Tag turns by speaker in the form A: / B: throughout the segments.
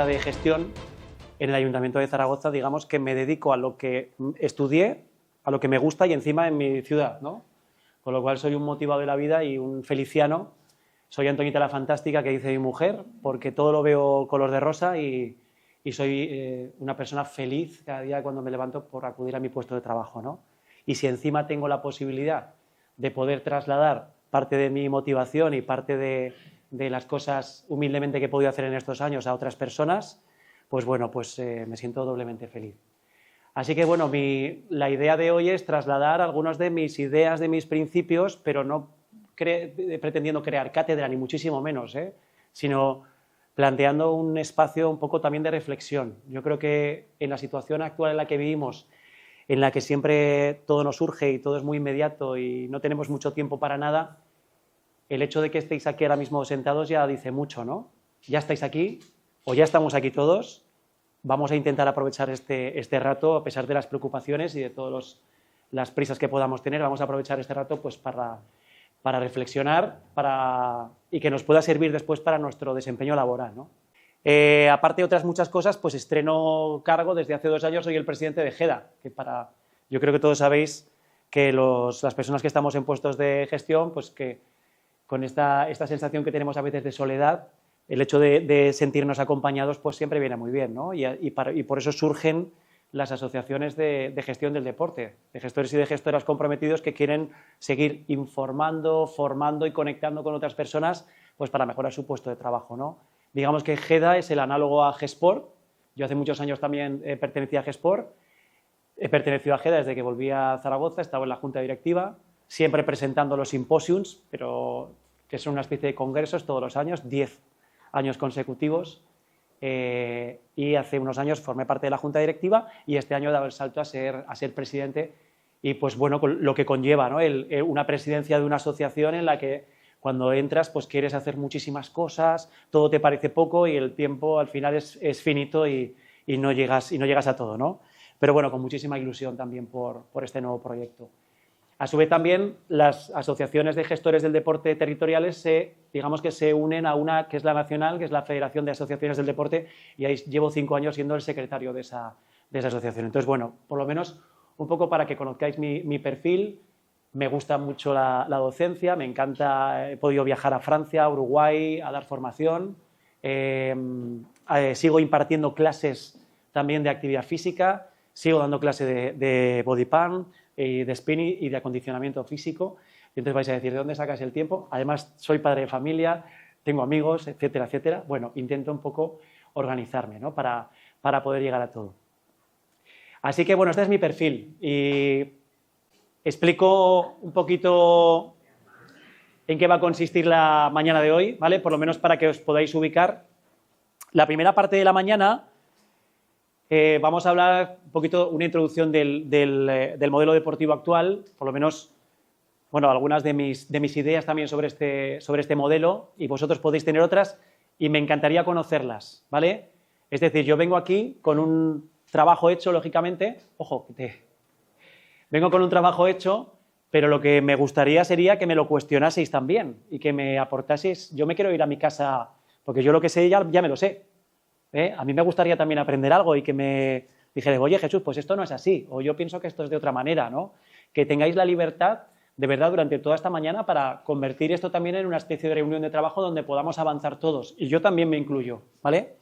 A: de gestión en el Ayuntamiento de Zaragoza, digamos que me dedico a lo que estudié, a lo que me gusta y encima en mi ciudad, ¿no? Con lo cual soy un motivado de la vida y un feliciano. Soy Antoñita la Fantástica, que dice mi mujer, porque todo lo veo color de rosa y soy una persona feliz cada día cuando me levanto por acudir a mi puesto de trabajo, ¿no? Y si encima tengo la posibilidad de poder trasladar parte de mi motivación y parte de las cosas humildemente que he podido hacer en estos años a otras personas, pues bueno, pues me siento doblemente feliz. Así que bueno, la idea de hoy es trasladar algunas de mis ideas, de mis principios, pero no pretendiendo crear cátedra, ni muchísimo menos, sino planteando un espacio un poco también de reflexión. Yo creo que en la situación actual en la que vivimos, en la que siempre todo nos surge y todo es muy inmediato y no tenemos mucho tiempo para nada, el hecho de que estéis aquí ahora mismo sentados ya dice mucho, ¿no? Ya estáis aquí, o ya estamos aquí todos, vamos a intentar aprovechar este rato, a pesar de las preocupaciones y de todas las prisas que podamos tener, vamos a aprovechar este rato pues, para reflexionar y que nos pueda servir después para nuestro desempeño laboral, ¿no? Aparte de otras muchas cosas, pues estreno cargo, desde hace 2 años soy el presidente de GEDA, que yo creo que todos sabéis que las personas que estamos en puestos de gestión, pues que con esta sensación que tenemos a veces de soledad, el hecho de sentirnos acompañados pues siempre viene muy bien, ¿no? Y por eso surgen las asociaciones de gestión del deporte, de gestores y de gestoras comprometidos que quieren seguir informando, formando y conectando con otras personas pues para mejorar su puesto de trabajo, ¿no? Digamos que GEDA es el análogo a GESPORT. Yo hace muchos años también pertenecía a GESPORT. He pertenecido a GEDA desde que volví a Zaragoza, he estado en la junta directiva, siempre presentando los simposiums, pero que son una especie de congresos todos los años, 10 años consecutivos, y hace unos años formé parte de la junta directiva y este año he dado el salto a ser presidente y pues bueno, lo que conlleva, ¿no? Una presidencia de una asociación en la que cuando entras pues quieres hacer muchísimas cosas, todo te parece poco y el tiempo al final es finito y no llegas a todo, ¿no? Pero bueno, con muchísima ilusión también por este nuevo proyecto. A su vez también las asociaciones de gestores del deporte territoriales digamos que se unen a una que es la nacional, que es la Federación de Asociaciones del Deporte, y ahí llevo 5 años siendo el secretario de esa asociación. Entonces, bueno, por lo menos un poco para que conozcáis mi perfil. Me gusta mucho la docencia, me encanta, he podido viajar a Francia, a Uruguay, a dar formación, sigo impartiendo clases también de actividad física, sigo dando clase de body pump, de spinning y de acondicionamiento físico. Y entonces vais a decir, ¿de dónde sacas el tiempo? Además, soy padre de familia, tengo amigos, etcétera, etcétera. Bueno, intento un poco organizarme, ¿no? para poder llegar a todo. Así que, bueno, este es mi perfil y explico un poquito en qué va a consistir la mañana de hoy, ¿vale? Por lo menos para que os podáis ubicar. La primera parte de la mañana vamos a hablar un poquito, una introducción del modelo deportivo actual, por lo menos, bueno, algunas de mis ideas también sobre este modelo, y vosotros podéis tener otras y me encantaría conocerlas, ¿vale? Es decir, yo vengo aquí con un trabajo hecho, lógicamente, ojo, vengo con un trabajo hecho, pero lo que me gustaría sería que me lo cuestionaseis también y que me aportaseis. Yo me quiero ir a mi casa, porque yo lo que sé ya me lo sé. A mí me gustaría también aprender algo y que me dijerais, oye Jesús, pues esto no es así, o yo pienso que esto es de otra manera, ¿no? Que tengáis la libertad, de verdad, durante toda esta mañana para convertir esto también en una especie de reunión de trabajo donde podamos avanzar todos, y yo también me incluyo, ¿vale?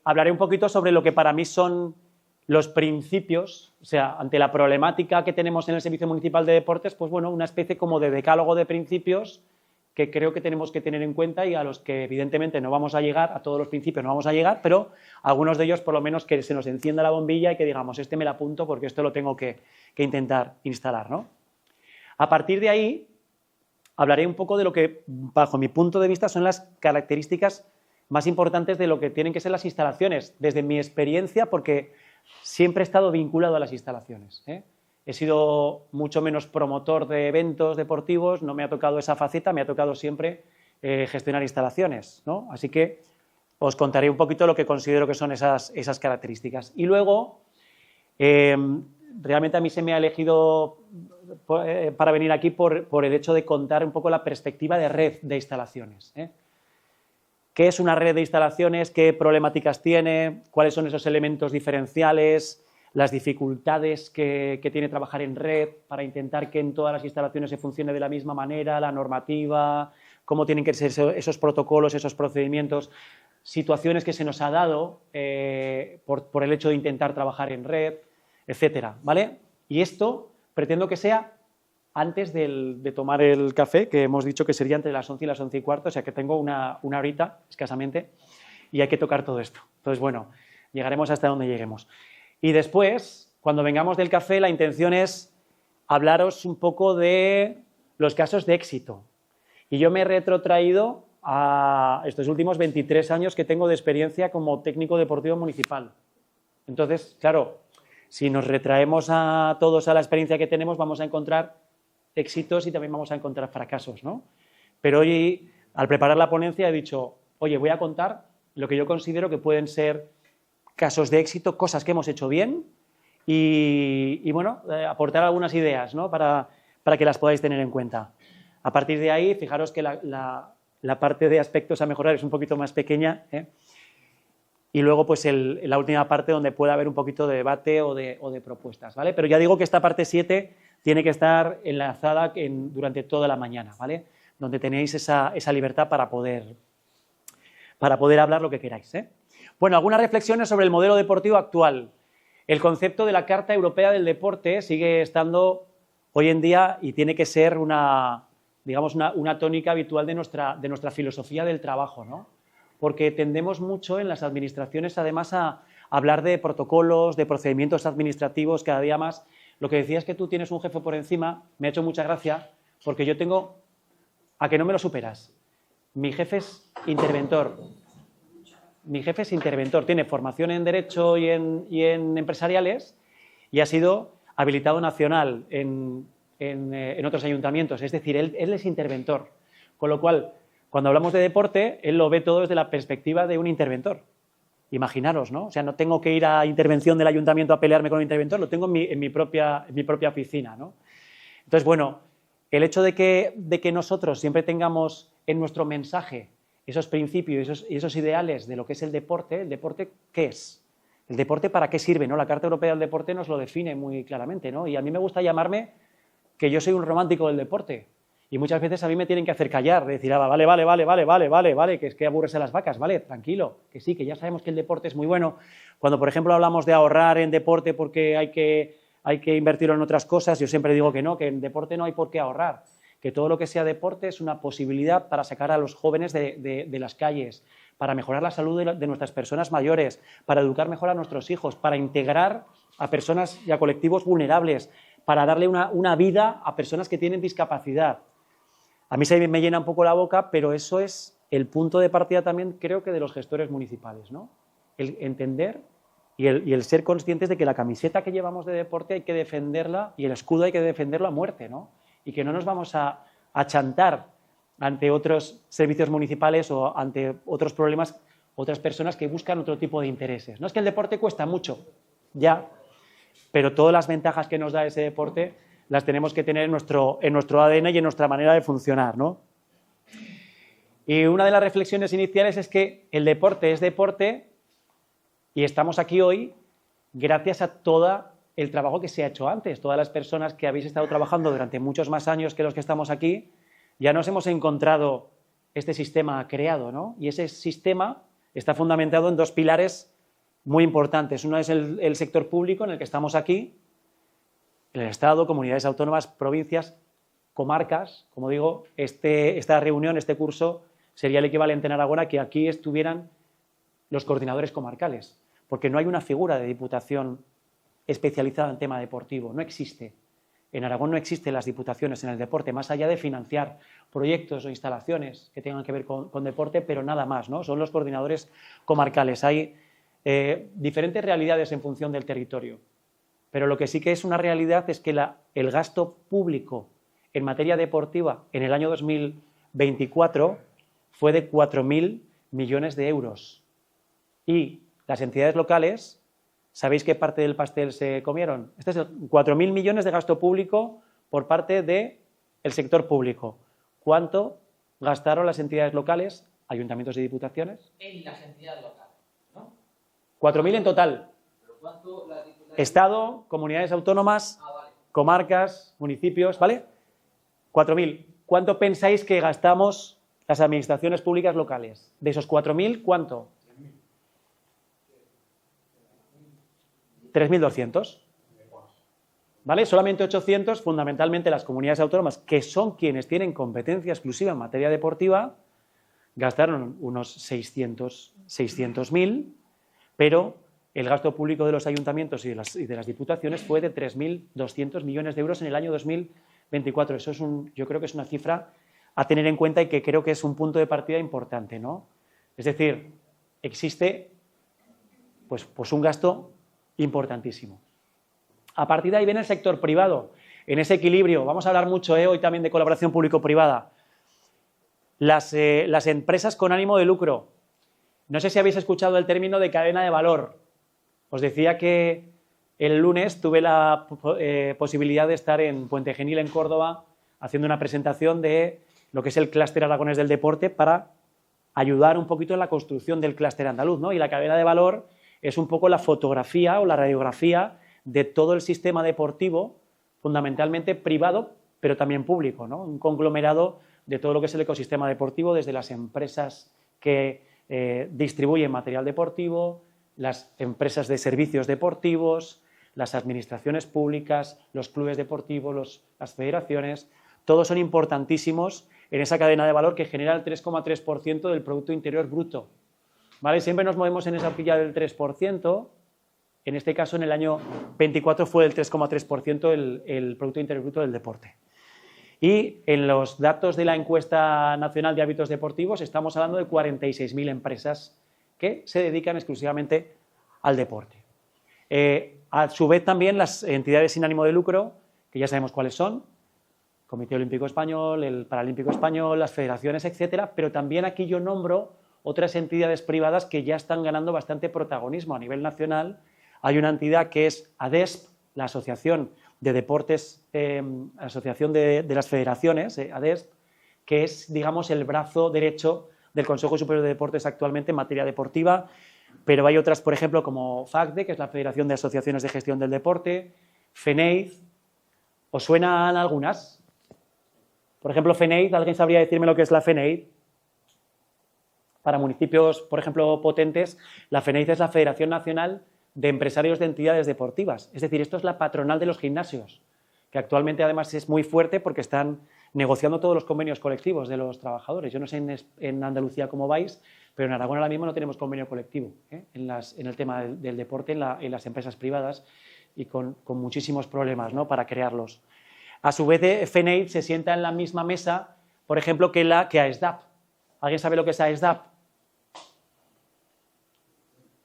A: Hablaré un poquito sobre lo que para mí son los principios, o sea, ante la problemática que tenemos en el Servicio Municipal de Deportes, pues bueno, una especie como de decálogo de principios que creo que tenemos que tener en cuenta y a los que evidentemente no vamos a llegar, a todos los principios no vamos a llegar, pero algunos de ellos por lo menos que se nos encienda la bombilla y que digamos, este me la apunto porque esto lo tengo que intentar instalar, ¿no? A partir de ahí hablaré un poco de lo que, bajo mi punto de vista, son las características más importantes de lo que tienen que ser las instalaciones, desde mi experiencia, porque siempre he estado vinculado a las instalaciones, He sido mucho menos promotor de eventos deportivos, no me ha tocado esa faceta, me ha tocado siempre gestionar instalaciones, ¿no? Así que os contaré un poquito lo que considero que son esas características. Y luego, realmente a mí se me ha elegido para venir aquí por el hecho de contar un poco la perspectiva de red de instalaciones, qué es una red de instalaciones, qué problemáticas tiene, cuáles son esos elementos diferenciales, las dificultades que tiene trabajar en red para intentar que en todas las instalaciones se funcione de la misma manera, la normativa, cómo tienen que ser esos protocolos, esos procedimientos, situaciones que se nos ha dado por el hecho de intentar trabajar en red, etcétera, ¿vale? Y esto pretendo que sea antes de tomar el café, que hemos dicho que sería entre las 11 y las 11 y cuarto, o sea que tengo una horita escasamente y hay que tocar todo esto. Entonces, bueno, llegaremos hasta donde lleguemos. Y después, cuando vengamos del café, la intención es hablaros un poco de los casos de éxito. Y yo me he retrotraído a estos últimos 23 años que tengo de experiencia como técnico deportivo municipal. Entonces, claro, si nos retraemos a todos a la experiencia que tenemos, vamos a encontrar éxitos y también vamos a encontrar fracasos, ¿no? Pero hoy, al preparar la ponencia, he dicho, oye, voy a contar lo que yo considero que pueden ser casos de éxito, cosas que hemos hecho bien y bueno, aportar algunas ideas, ¿no? para que las podáis tener en cuenta. A partir de ahí, fijaros que la parte de aspectos a mejorar es un poquito más pequeña, ¿eh? Y luego pues la última parte donde puede haber un poquito de debate o de propuestas, ¿vale? Pero ya digo que esta parte 7 tiene que estar enlazada durante toda la mañana, ¿vale? Donde tenéis esa libertad para poder hablar lo que queráis, ¿eh? Bueno, algunas reflexiones sobre el modelo deportivo actual. El concepto de la Carta Europea del Deporte sigue estando hoy en día y tiene que ser una tónica habitual de nuestra filosofía del trabajo, ¿no? Porque tendemos mucho en las administraciones, además, a hablar de protocolos, de procedimientos administrativos cada día más. Lo que decías que tú tienes un jefe por encima, me ha hecho mucha gracia, porque yo tengo, a que no me lo superas, mi jefe es interventor. Mi jefe es interventor, tiene formación en Derecho y en empresariales y ha sido habilitado nacional en otros ayuntamientos. Es decir, él es interventor. Con lo cual, cuando hablamos de deporte, él lo ve todo desde la perspectiva de un interventor. Imaginaros, ¿no? O sea, no tengo que ir a intervención del ayuntamiento a pelearme con el interventor, lo tengo en mi propia oficina, ¿no? Entonces, bueno, el hecho de que nosotros siempre tengamos en nuestro mensaje esos principios y esos ideales de lo que es ¿el deporte, qué es? ¿El deporte para qué sirve? ¿No? La Carta Europea del Deporte nos lo define muy claramente, ¿no? Y a mí me gusta llamarme que yo soy un romántico del deporte. Y muchas veces a mí me tienen que hacer callar, de decir, vale, que es que aburres a las vacas, vale, tranquilo, que sí, que ya sabemos que el deporte es muy bueno. Cuando, por ejemplo, hablamos de ahorrar en deporte porque hay que invertirlo en otras cosas, yo siempre digo que no, que en deporte no hay por qué ahorrar. Que todo lo que sea deporte es una posibilidad para sacar a los jóvenes de las calles, para mejorar la salud de nuestras personas mayores, para educar mejor a nuestros hijos, para integrar a personas y a colectivos vulnerables, para darle una vida a personas que tienen discapacidad. A mí se me llena un poco la boca, pero eso es el punto de partida también, creo que de los gestores municipales, ¿no? El entender y el ser conscientes de que la camiseta que llevamos de deporte hay que defenderla y el escudo hay que defenderlo a muerte, ¿no? Y que no nos vamos a chantar ante otros servicios municipales o ante otros problemas, otras personas que buscan otro tipo de intereses. No es que el deporte cuesta mucho, ya, pero todas las ventajas que nos da ese deporte las tenemos que tener en nuestro ADN y en nuestra manera de funcionar, ¿no? Y una de las reflexiones iniciales es que el deporte es deporte y estamos aquí hoy gracias a todo el trabajo que se ha hecho antes. Todas las personas que habéis estado trabajando durante muchos más años que los que estamos aquí, ya nos hemos encontrado este sistema creado, ¿no? Y ese sistema está fundamentado en dos pilares muy importantes. Uno es el sector público en el que estamos aquí, el Estado, comunidades autónomas, provincias, comarcas. Como digo, esta reunión, este curso, sería el equivalente en Aragón a que aquí estuvieran los coordinadores comarcales, porque no hay una figura de diputación especializada en tema deportivo, no existe. En Aragón no existen las diputaciones en el deporte, más allá de financiar proyectos o instalaciones que tengan que ver con deporte, pero nada más, ¿no? Son los coordinadores comarcales. Hay diferentes realidades en función del territorio, pero lo que sí que es una realidad es que el gasto público en materia deportiva en el año 2024 fue de 4.000 millones de euros y las entidades locales, ¿sabéis qué parte del pastel se comieron? Este es 4.000 millones de gasto público por parte del sector público. ¿Cuánto gastaron las entidades locales ayuntamientos y diputaciones.
B: En las entidades locales, ¿no?
A: 4.000 en total.
B: ¿Pero cuánto las diputaciones?
A: Estado, comunidades autónomas,
B: Vale.
A: comarcas, municipios, ¿vale? 4.000. ¿Cuánto pensáis que gastamos las administraciones públicas locales? De esos 4.000, ¿cuánto? 3.200. ¿Vale? Solamente 800, fundamentalmente las comunidades autónomas, que son quienes tienen competencia exclusiva en materia deportiva, gastaron unos 600.000, pero el gasto público de los ayuntamientos y de las diputaciones fue de 3.200 millones de euros en el año 2024. Eso es yo creo que es una cifra a tener en cuenta y que creo que es un punto de partida importante, ¿no? Es decir, existe pues un gasto importantísimo. A partir de ahí viene el sector privado. En ese equilibrio, vamos a hablar mucho hoy también de colaboración público-privada. Las empresas con ánimo de lucro. No sé si habéis escuchado el término de cadena de valor. Os decía que el lunes tuve la posibilidad de estar en Puente Genil, en Córdoba, haciendo una presentación de lo que es el clúster aragonés del deporte para ayudar un poquito en la construcción del clúster andaluz, ¿no? Y la cadena de valor es un poco la fotografía o la radiografía de todo el sistema deportivo, fundamentalmente privado, pero también público, ¿no? Un conglomerado de todo lo que es el ecosistema deportivo, desde las empresas que distribuyen material deportivo, las empresas de servicios deportivos, las administraciones públicas, los clubes deportivos, las federaciones, todos son importantísimos en esa cadena de valor que genera el 3,3% del Producto Interior Bruto. ¿Vale? Siempre nos movemos en esa horquilla del 3%, en este caso en el año 24 fue el 3,3% el Producto Interior Bruto del deporte. Y en los datos de la encuesta nacional de hábitos deportivos estamos hablando de 46.000 empresas que se dedican exclusivamente al deporte. A su vez también las entidades sin ánimo de lucro, que ya sabemos cuáles son, Comité Olímpico Español, el Paralímpico Español, las federaciones, etcétera, pero también aquí yo nombro otras entidades privadas que ya están ganando bastante protagonismo a nivel nacional. Hay una entidad que es ADESP, la Asociación de Deportes, Asociación de las Federaciones, ADESP, que es, digamos, el brazo derecho del Consejo Superior de Deportes actualmente en materia deportiva, pero hay otras, por ejemplo, como FACDE, que es la Federación de Asociaciones de Gestión del Deporte, FENEID. ¿Os suenan algunas? Por ejemplo, FENEID, ¿alguien sabría decirme lo que es la FENEID? Para municipios, por ejemplo, potentes, la FENEID es la Federación Nacional de Empresarios de Entidades Deportivas. Es decir, esto es la patronal de los gimnasios, que actualmente además es muy fuerte porque están negociando todos los convenios colectivos de los trabajadores. Yo no sé en Andalucía cómo vais, pero en Aragón ahora mismo no tenemos convenio colectivo en el tema del deporte, en las empresas privadas, y con muchísimos problemas, ¿no?, para crearlos. A su vez, FENEID se sienta en la misma mesa, por ejemplo, que AESDAP. ¿Alguien sabe lo que es AESDAP?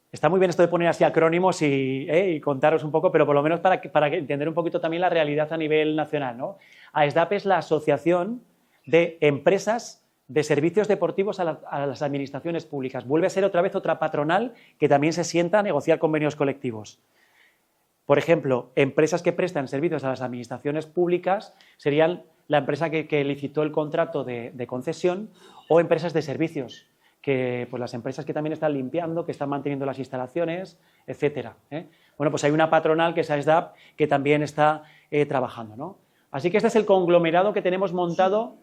A: Está muy bien esto de poner así acrónimos y contaros un poco, pero por lo menos para entender un poquito también la realidad a nivel nacional, ¿no? AESDAP es la Asociación de Empresas de Servicios Deportivos a las Administraciones Públicas. Vuelve a ser otra vez otra patronal que también se sienta a negociar convenios colectivos. Por ejemplo, empresas que prestan servicios a las administraciones públicas serían la empresa que licitó el contrato de concesión, o empresas de servicios, que pues las empresas que también están limpiando, que están manteniendo las instalaciones, etcétera. Bueno, pues hay una patronal que es AESDAP que también está trabajando, ¿no? Así que este es el conglomerado que tenemos montado.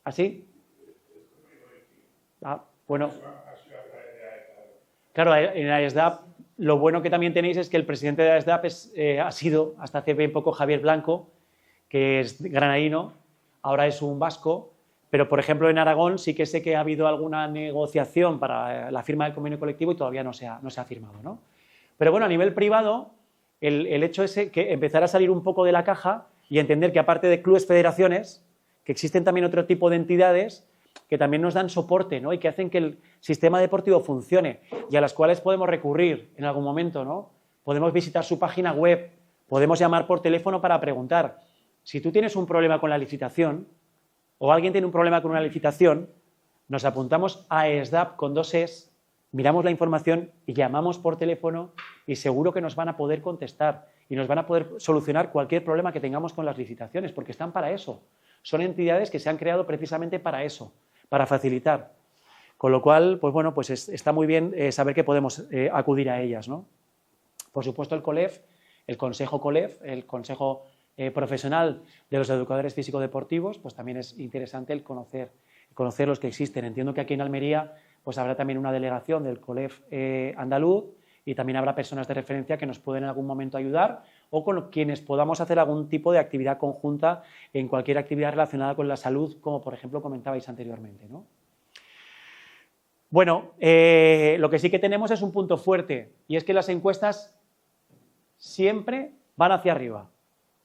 A: ¿Así? Bueno. Claro, en AESDAP lo bueno que también tenéis es que el presidente de AESDAP ha sido hasta hace bien poco Javier Blanco, que es granadino, ahora es un vasco. Pero, por ejemplo, en Aragón sí que sé que ha habido alguna negociación para la firma del convenio colectivo y todavía no se ha firmado, ¿no? Pero bueno, a nivel privado, el hecho es que empezar a salir un poco de la caja y entender que aparte de clubes, federaciones, que existen también otro tipo de entidades que también nos dan soporte, ¿no?, y que hacen que el sistema deportivo funcione y a las cuales podemos recurrir en algún momento, ¿no? Podemos visitar su página web, podemos llamar por teléfono para preguntar. Si tú tienes un problema con la licitación, o alguien tiene un problema con una licitación, nos apuntamos a AESDAP con 2 Es, miramos la información y llamamos por teléfono y seguro que nos van a poder contestar y nos van a poder solucionar cualquier problema que tengamos con las licitaciones, porque están para eso. son entidades que se han creado precisamente para eso, para facilitar. Con lo cual, pues bueno, pues está muy bien saber que podemos acudir a ellas, ¿no? Por supuesto, el COLEF, el Consejo COLEF, el Consejo Profesional de los Educadores Físico-Deportivos, pues también es interesante el conocer los que existen. Entiendo que aquí en Almería pues habrá también una delegación del COLEF andaluz y también habrá personas de referencia que nos pueden en algún momento ayudar o con quienes podamos hacer algún tipo de actividad conjunta en cualquier actividad relacionada con la salud, como por ejemplo comentabais anteriormente, ¿no? Bueno, lo que sí que tenemos es un punto fuerte y es que las encuestas siempre van hacia arriba.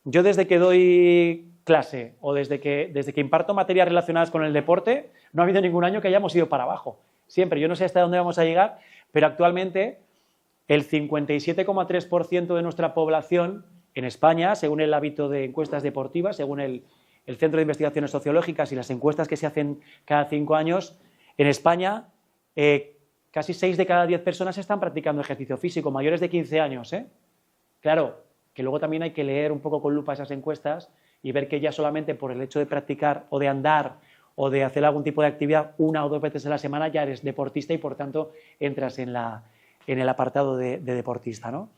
A: Yo desde que doy clase o desde que imparto materias relacionadas con el deporte, no ha habido ningún año que hayamos ido para abajo. Siempre, yo no sé hasta dónde vamos a llegar, pero actualmente el 57,3% de nuestra población en España, según el hábito de encuestas deportivas, según el Centro de Investigaciones Sociológicas y las encuestas que se hacen cada 5 años, en España casi 6 de cada 10 personas están practicando ejercicio físico, mayores de 15 años, ¿eh? Claro, que luego también hay que leer un poco con lupa esas encuestas y ver que ya solamente por el hecho de practicar o de andar o de hacer algún tipo de actividad 1 o 2 veces a la semana ya eres deportista y por tanto entras en el apartado de deportista, ¿no?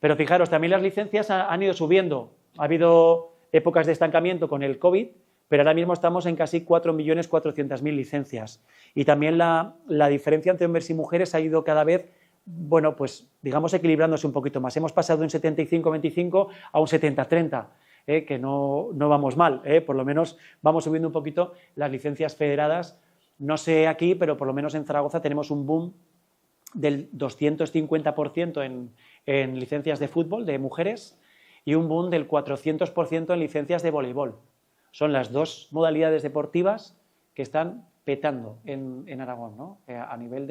A: Pero fijaros, también las licencias han ido subiendo. Ha habido épocas de estancamiento con el COVID, pero ahora mismo estamos en casi 4.400.000 licencias. Y también la diferencia entre hombres y mujeres ha ido cada vez, bueno, pues digamos equilibrándose un poquito más. Hemos pasado de un 75-25 a un 70-30, que no vamos mal, por lo menos vamos subiendo un poquito las licencias federadas. No sé aquí, pero por lo menos en Zaragoza tenemos un boom del 250% en licencias de fútbol de mujeres y un boom del 400% en licencias de voleibol. Son las dos modalidades deportivas que están petando en Aragón, ¿no? A nivel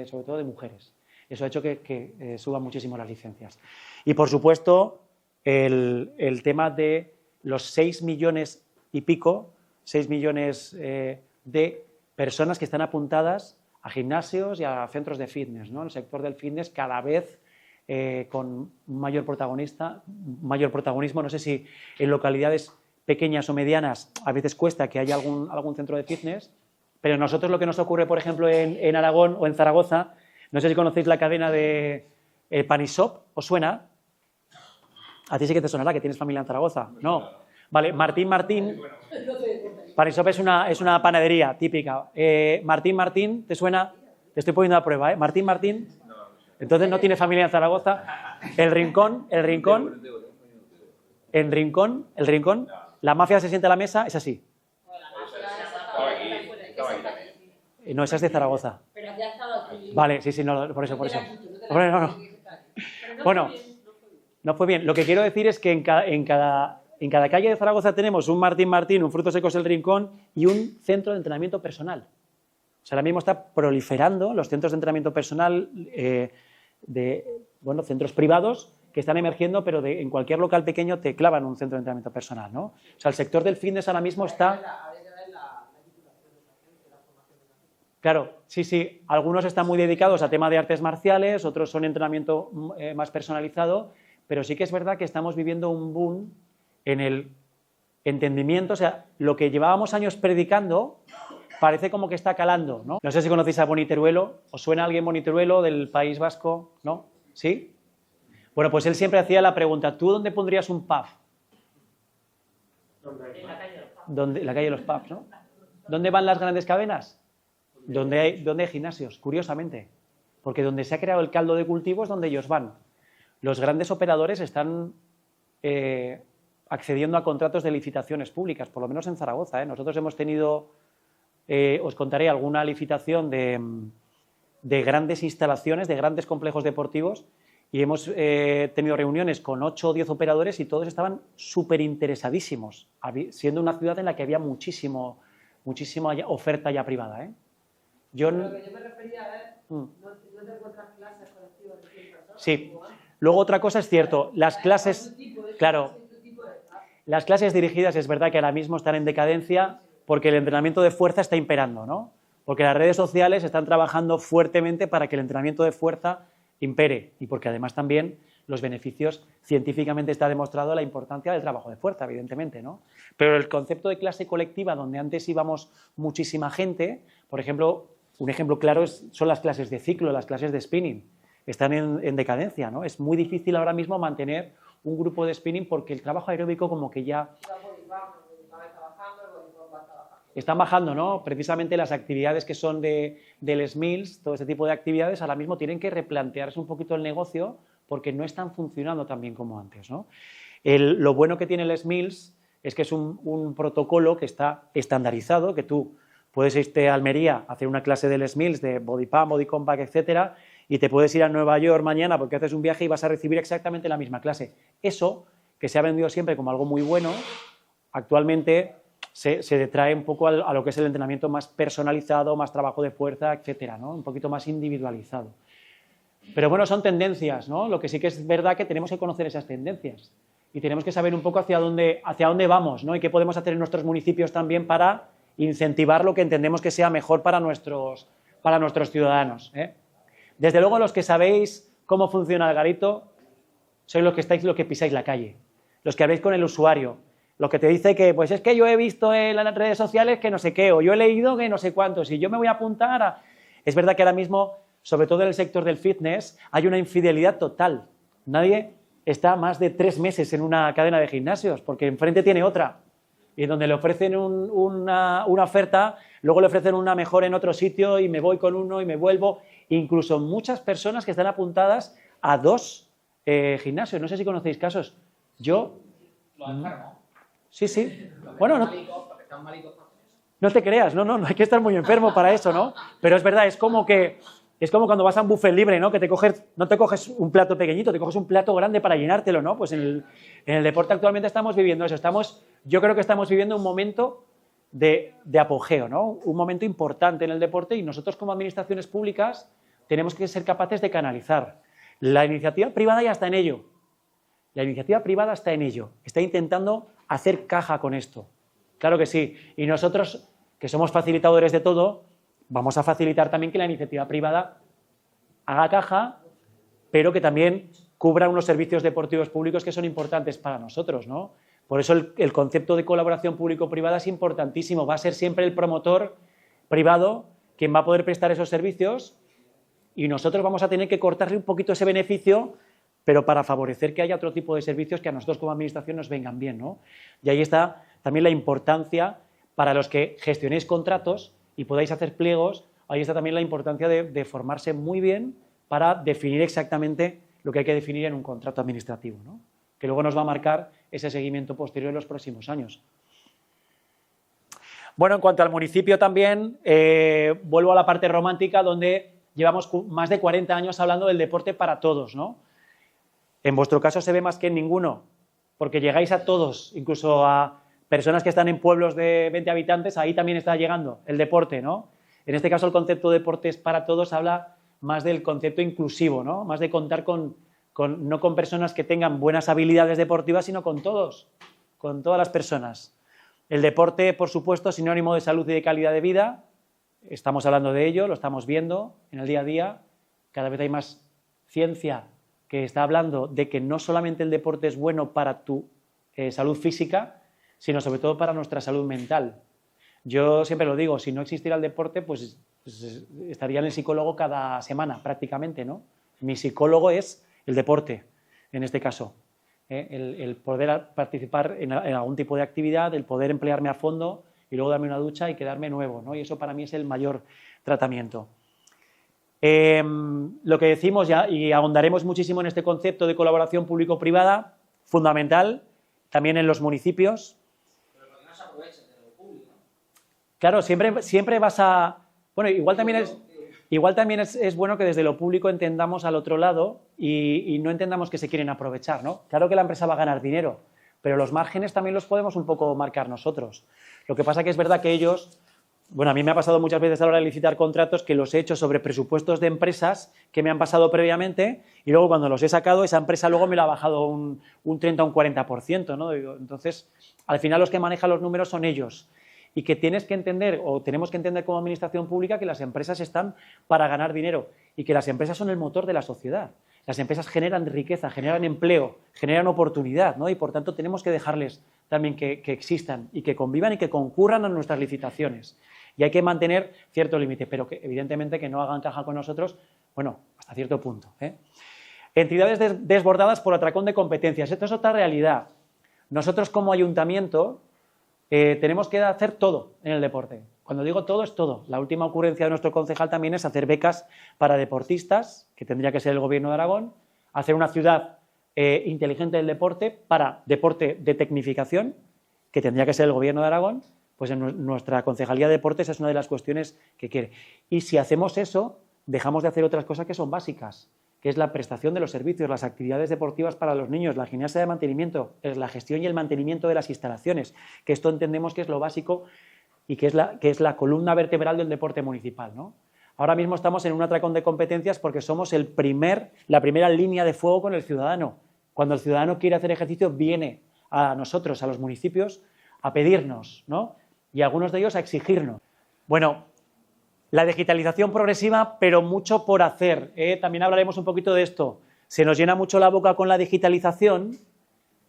A: sobre todo de mujeres. Eso ha hecho que suban muchísimo las licencias. Y por supuesto el tema de los 6 millones y pico, 6 millones de personas que están apuntadas a gimnasios y a centros de fitness, ¿no? El sector del fitness cada vez con mayor protagonismo. No sé si en localidades pequeñas o medianas a veces cuesta que haya algún centro de fitness, pero nosotros lo que nos ocurre, por ejemplo, en Aragón o en Zaragoza, no sé si conocéis la cadena de Panishop, ¿os suena? A ti sí que te sonará, que tienes familia en Zaragoza. No. Vale, Martín. Panishop es una panadería típica. Martín, ¿te suena? Te estoy poniendo a prueba, ¿eh? Martín. Entonces no tiene familia en Zaragoza. El Rincón. La mafia se sienta a la mesa, es así. No, esa es de Zaragoza. Pero ya ha estado aquí. Vale, sí, no, por eso. No. Bueno, no fue bien. Lo que quiero decir es que en cada calle de Zaragoza tenemos un Martín, un Frutos Secos El Rincón y un centro de entrenamiento personal. O sea, ahora mismo está proliferando los centros de entrenamiento personal centros privados que están emergiendo, pero en cualquier local pequeño te clavan un centro de entrenamiento personal, ¿no? O sea, el sector del fitness ahora mismo está... Claro, sí. Algunos están muy dedicados a tema de artes marciales, otros son entrenamiento más personalizado, pero sí que es verdad que estamos viviendo un boom en el entendimiento, o sea, lo que llevábamos años predicando parece como que está calando, ¿no? No sé si conocéis a Boni Teruelo, ¿os suena alguien Boni Teruelo del País Vasco? ¿No? ¿Sí? Bueno, pues él siempre hacía la pregunta, ¿tú dónde pondrías un pub? En la calle de los pubs, ¿no? ¿Dónde van las grandes cadenas? Donde hay gimnasios, curiosamente, porque donde se ha creado el caldo de cultivo es donde ellos van. Los grandes operadores están accediendo a contratos de licitaciones públicas, por lo menos en Zaragoza, ¿eh? Nosotros hemos tenido, os contaré alguna licitación de grandes instalaciones, de grandes complejos deportivos, y hemos tenido reuniones con 8 o 10 operadores y todos estaban súper interesadísimos, siendo una ciudad en la que había muchísima oferta ya privada, ¿eh? Lo que yo me refería a ¿no te encuentras clases colectivas de 100 personas? Sí. Luego otra cosa es cierto, las clases, claro, las clases dirigidas es verdad que ahora mismo están en decadencia porque el entrenamiento de fuerza está imperando, ¿no? Porque las redes sociales están trabajando fuertemente para que el entrenamiento de fuerza impere y porque además también los beneficios, científicamente está demostrado la importancia del trabajo de fuerza, evidentemente, ¿no? Pero el concepto de clase colectiva, donde antes íbamos muchísima gente, por ejemplo, un ejemplo claro son las clases de ciclo, las clases de spinning, están en decadencia, ¿no? Es muy difícil ahora mismo mantener un grupo de spinning porque el trabajo aeróbico como que ya están bajando, ¿no? Precisamente las actividades que son del SMILS, todo ese tipo de actividades, ahora mismo tienen que replantearse un poquito el negocio porque no están funcionando tan bien como antes, ¿no? Lo bueno que tiene el SMILS es que es un protocolo que está estandarizado, que tú puedes irte a Almería a hacer una clase del SMILS de body pump, body compact, etcétera, y te puedes ir a Nueva York mañana porque haces un viaje y vas a recibir exactamente la misma clase. Eso, que se ha vendido siempre como algo muy bueno, actualmente se detrae un poco a lo que es el entrenamiento más personalizado, más trabajo de fuerza, etcétera, ¿no? Un poquito más individualizado. Pero bueno, son tendencias, ¿no? Lo que sí que es verdad que tenemos que conocer esas tendencias y tenemos que saber un poco hacia dónde vamos, ¿no? Y qué podemos hacer en nuestros municipios también para incentivar lo que entendemos que sea mejor para nuestros ciudadanos, ¿eh? Desde luego, los que sabéis cómo funciona el garito, sois los que pisáis la calle, los que habléis con el usuario, lo que te dice que, pues es que yo he visto en las redes sociales que no sé qué, o yo he leído que no sé cuántos, y yo me voy a apuntar a... Es verdad que ahora mismo, sobre todo en el sector del fitness, hay una infidelidad total. Nadie está más de 3 meses en una cadena de gimnasios, porque enfrente tiene otra, y donde le ofrecen una oferta, luego le ofrecen una mejor en otro sitio, y me voy con uno y me vuelvo. Incluso muchas personas que están apuntadas a 2 gimnasios. No sé si conocéis casos. Yo... Sí, sí. Bueno, no te creas, no hay que estar muy enfermo para eso, ¿no? Pero es verdad, es como cuando vas a un buffet libre, ¿no? Que no te coges un plato pequeñito, te coges un plato grande para llenártelo, ¿no? Pues en el deporte actualmente estamos viviendo eso. Yo creo que estamos viviendo un momento de apogeo, ¿no? Un momento importante en el deporte y nosotros como administraciones públicas tenemos que ser capaces de canalizar. La iniciativa privada ya está en ello. La iniciativa privada está en ello, está intentando hacer caja con esto. Claro que sí. Y nosotros, que somos facilitadores de todo, vamos a facilitar también que la iniciativa privada haga caja, pero que también cubra unos servicios deportivos públicos que son importantes para nosotros, ¿no? Por eso el concepto de colaboración público-privada es importantísimo. Va a ser siempre el promotor privado quien va a poder prestar esos servicios y nosotros vamos a tener que cortarle un poquito ese beneficio, pero para favorecer que haya otro tipo de servicios que a nosotros como administración nos vengan bien, ¿no? Y ahí está también la importancia para los que gestionéis contratos y podáis hacer pliegos, ahí está también la importancia de formarse muy bien para definir exactamente lo que hay que definir en un contrato administrativo, ¿no? Que luego nos va a marcar ese seguimiento posterior en los próximos años. Bueno, en cuanto al municipio también, vuelvo a la parte romántica donde llevamos más de 40 años hablando del deporte para todos, ¿no? En vuestro caso se ve más que en ninguno, porque llegáis a todos, incluso a personas que están en pueblos de 20 habitantes, ahí también está llegando el deporte, ¿no? En este caso el concepto de deportes para todos habla más del concepto inclusivo, ¿no? Más de contar no con personas que tengan buenas habilidades deportivas, sino con todos, con todas las personas. El deporte, por supuesto, es sinónimo de salud y de calidad de vida, estamos hablando de ello, lo estamos viendo en el día a día, cada vez hay más ciencia que está hablando de que no solamente el deporte es bueno para tu salud física, sino sobre todo para nuestra salud mental. Yo siempre lo digo, si no existiera el deporte, pues estaría en el psicólogo cada semana prácticamente, ¿no? Mi psicólogo es el deporte, en este caso. El poder participar en algún tipo de actividad, el poder emplearme a fondo y luego darme una ducha y quedarme nuevo, ¿no? Y eso para mí es el mayor tratamiento. Lo que decimos ya, y ahondaremos muchísimo en este concepto de colaboración público-privada, fundamental, también en los municipios.
B: Pero que no se aprovechen de lo público.
A: Claro, siempre vas a... Bueno, igual también es bueno que desde lo público entendamos al otro lado y no entendamos que se quieren aprovechar, ¿no? Claro que la empresa va a ganar dinero, pero los márgenes también los podemos un poco marcar nosotros. Lo que pasa que es verdad que ellos... Bueno, a mí me ha pasado muchas veces a la hora de licitar contratos que los he hecho sobre presupuestos de empresas que me han pasado previamente y luego cuando los he sacado, esa empresa luego me lo ha bajado un 30 o un 40%, ¿no? Entonces, al final los que manejan los números son ellos y que tienes que entender o tenemos que entender como administración pública que las empresas están para ganar dinero y que las empresas son el motor de la sociedad. Las empresas generan riqueza, generan empleo, generan oportunidad, ¿no? Y por tanto tenemos que dejarles también que existan y que convivan y que concurran a nuestras licitaciones. Y hay que mantener cierto límite, pero que evidentemente que no hagan caja con nosotros, bueno, hasta cierto punto, ¿eh? Entidades desbordadas por atracón de competencias. Esto es otra realidad. Nosotros como ayuntamiento tenemos que hacer todo en el deporte. Cuando digo todo, es todo. La última ocurrencia de nuestro concejal también es hacer becas para deportistas, que tendría que ser el Gobierno de Aragón, hacer una ciudad inteligente del deporte para deporte de tecnificación, que tendría que ser el Gobierno de Aragón, pues en nuestra Concejalía de Deportes es una de las cuestiones que quiere. Y si hacemos eso, dejamos de hacer otras cosas que son básicas, que es la prestación de los servicios, las actividades deportivas para los niños, la gimnasia de mantenimiento, es la gestión y el mantenimiento de las instalaciones, que esto entendemos que es lo básico y que es la columna vertebral del deporte municipal, ¿no? Ahora mismo estamos en un atracón de competencias porque somos la primera línea de fuego con el ciudadano. Cuando el ciudadano quiere hacer ejercicio, viene a nosotros, a los municipios, a pedirnos, ¿no? Y algunos de ellos a exigirnos. Bueno, la digitalización progresiva, pero mucho por hacer, ¿eh? También hablaremos un poquito de esto. Se nos llena mucho la boca con la digitalización,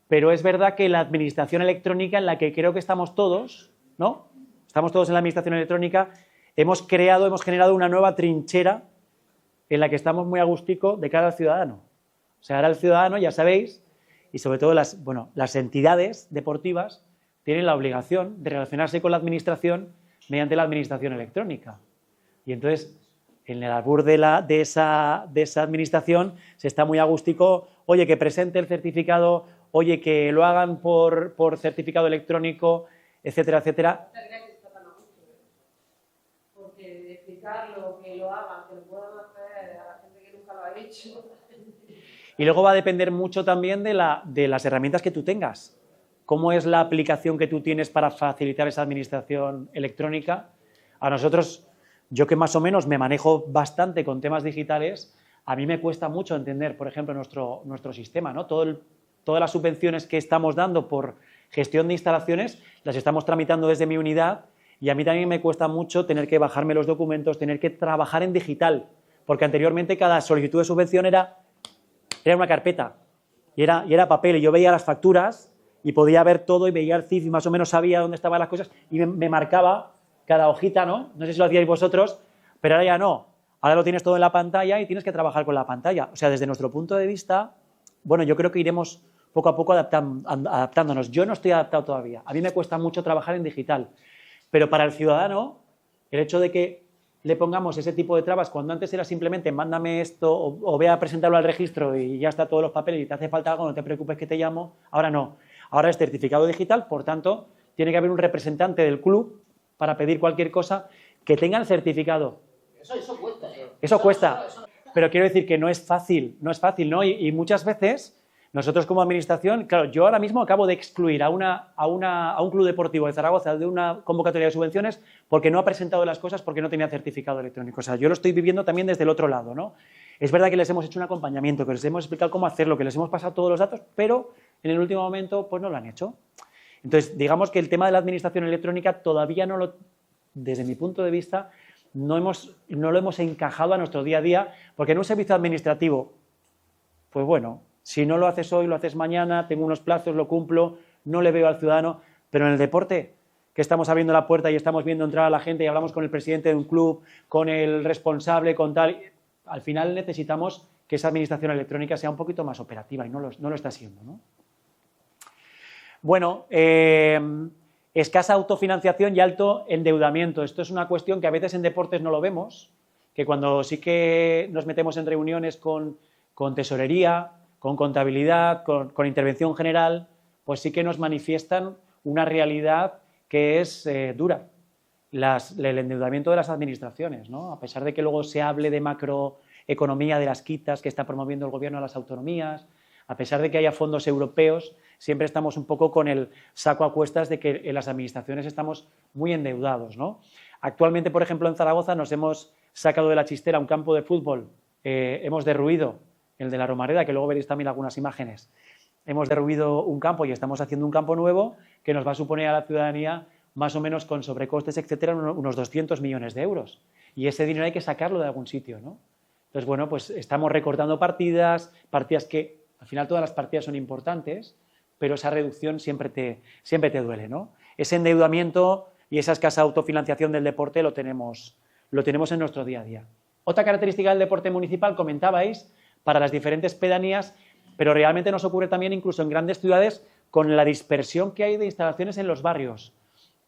A: pero es verdad que la administración electrónica, en la que creo que estamos todos, ¿no? Estamos todos en la administración electrónica, hemos generado una nueva trinchera en la que estamos muy a gustico de cara al ciudadano. O sea, ahora el ciudadano, ya sabéis, y sobre todo las entidades deportivas, tienen la obligación de relacionarse con la administración mediante la administración electrónica. Y entonces, en el albur de esa administración, se está muy a gustico, oye, que presente el certificado, oye, que lo hagan por certificado electrónico, etcétera, etcétera.
C: Porque explicarlo, que lo hagan, que lo puedan hacer a la gente que nunca lo ha hecho.
A: Y luego va a depender mucho también de las herramientas que tú tengas. ¿Cómo es la aplicación que tú tienes para facilitar esa administración electrónica? A nosotros, yo que más o menos me manejo bastante con temas digitales, a mí me cuesta mucho entender, por ejemplo, nuestro sistema, ¿no? Todas las subvenciones que estamos dando por gestión de instalaciones las estamos tramitando desde mi unidad y a mí también me cuesta mucho tener que bajarme los documentos, tener que trabajar en digital, porque anteriormente cada solicitud de subvención era una carpeta y era papel y yo veía las facturas y podía ver todo y veía el CIF y más o menos sabía dónde estaban las cosas y me marcaba cada hojita, ¿no? No sé si lo hacíais vosotros, pero ahora ya no. Ahora lo tienes todo en la pantalla y tienes que trabajar con la pantalla. O sea, desde nuestro punto de vista, bueno, yo creo que iremos poco a poco adaptándonos. Yo no estoy adaptado todavía. A mí me cuesta mucho trabajar en digital. Pero para el ciudadano, el hecho de que le pongamos ese tipo de trabas, cuando antes era simplemente mándame esto o ve a presentarlo al registro y ya está todos los papeles y te hace falta algo, no te preocupes que te llamo, ahora no. Ahora es certificado digital, por tanto, tiene que haber un representante del club para pedir cualquier cosa que tenga el certificado.
B: Eso cuesta.
A: Eso cuesta. Pero quiero decir que no es fácil, ¿no? Y muchas veces nosotros como administración, claro, yo ahora mismo acabo de excluir a un club deportivo de Zaragoza de una convocatoria de subvenciones porque no ha presentado las cosas porque no tenía certificado electrónico. O sea, yo lo estoy viviendo también desde el otro lado, ¿no? Es verdad que les hemos hecho un acompañamiento, que les hemos explicado cómo hacerlo, que les hemos pasado todos los datos, pero en el último momento pues no lo han hecho. Entonces, digamos que el tema de la administración electrónica todavía desde mi punto de vista, no lo hemos encajado a nuestro día a día, porque en un servicio administrativo, pues bueno, si no lo haces hoy, lo haces mañana, tengo unos plazos, lo cumplo, no le veo al ciudadano, pero en el deporte, que estamos abriendo la puerta y estamos viendo entrar a la gente y hablamos con el presidente de un club, con el responsable, con tal, al final necesitamos que esa administración electrónica sea un poquito más operativa y no lo está siendo, ¿no? Bueno, escasa autofinanciación y alto endeudamiento. Esto es una cuestión que a veces en deportes no lo vemos, que cuando sí que nos metemos en reuniones con tesorería, con contabilidad, con intervención general, pues sí que nos manifiestan una realidad que es dura, el endeudamiento de las administraciones, ¿no? A pesar de que luego se hable de macroeconomía, de las quitas que está promoviendo el gobierno a las autonomías, a pesar de que haya fondos europeos, siempre estamos un poco con el saco a cuestas de que en las administraciones estamos muy endeudados, ¿no? Actualmente, por ejemplo, en Zaragoza nos hemos sacado de la chistera un campo de fútbol, hemos derruido el de la Romareda, que luego veréis también algunas imágenes. Hemos derruido un campo y estamos haciendo un campo nuevo que nos va a suponer a la ciudadanía más o menos con sobrecostes, etcétera, unos 200 millones de euros. Y ese dinero hay que sacarlo de algún sitio, ¿no? Entonces, bueno, pues estamos recortando partidas que al final todas las partidas son importantes, pero esa reducción siempre te duele, ¿no? Ese endeudamiento y esa escasa autofinanciación del deporte lo tenemos en nuestro día a día. Otra característica del deporte municipal, comentabais, para las diferentes pedanías, pero realmente nos ocurre también incluso en grandes ciudades con la dispersión que hay de instalaciones en los barrios.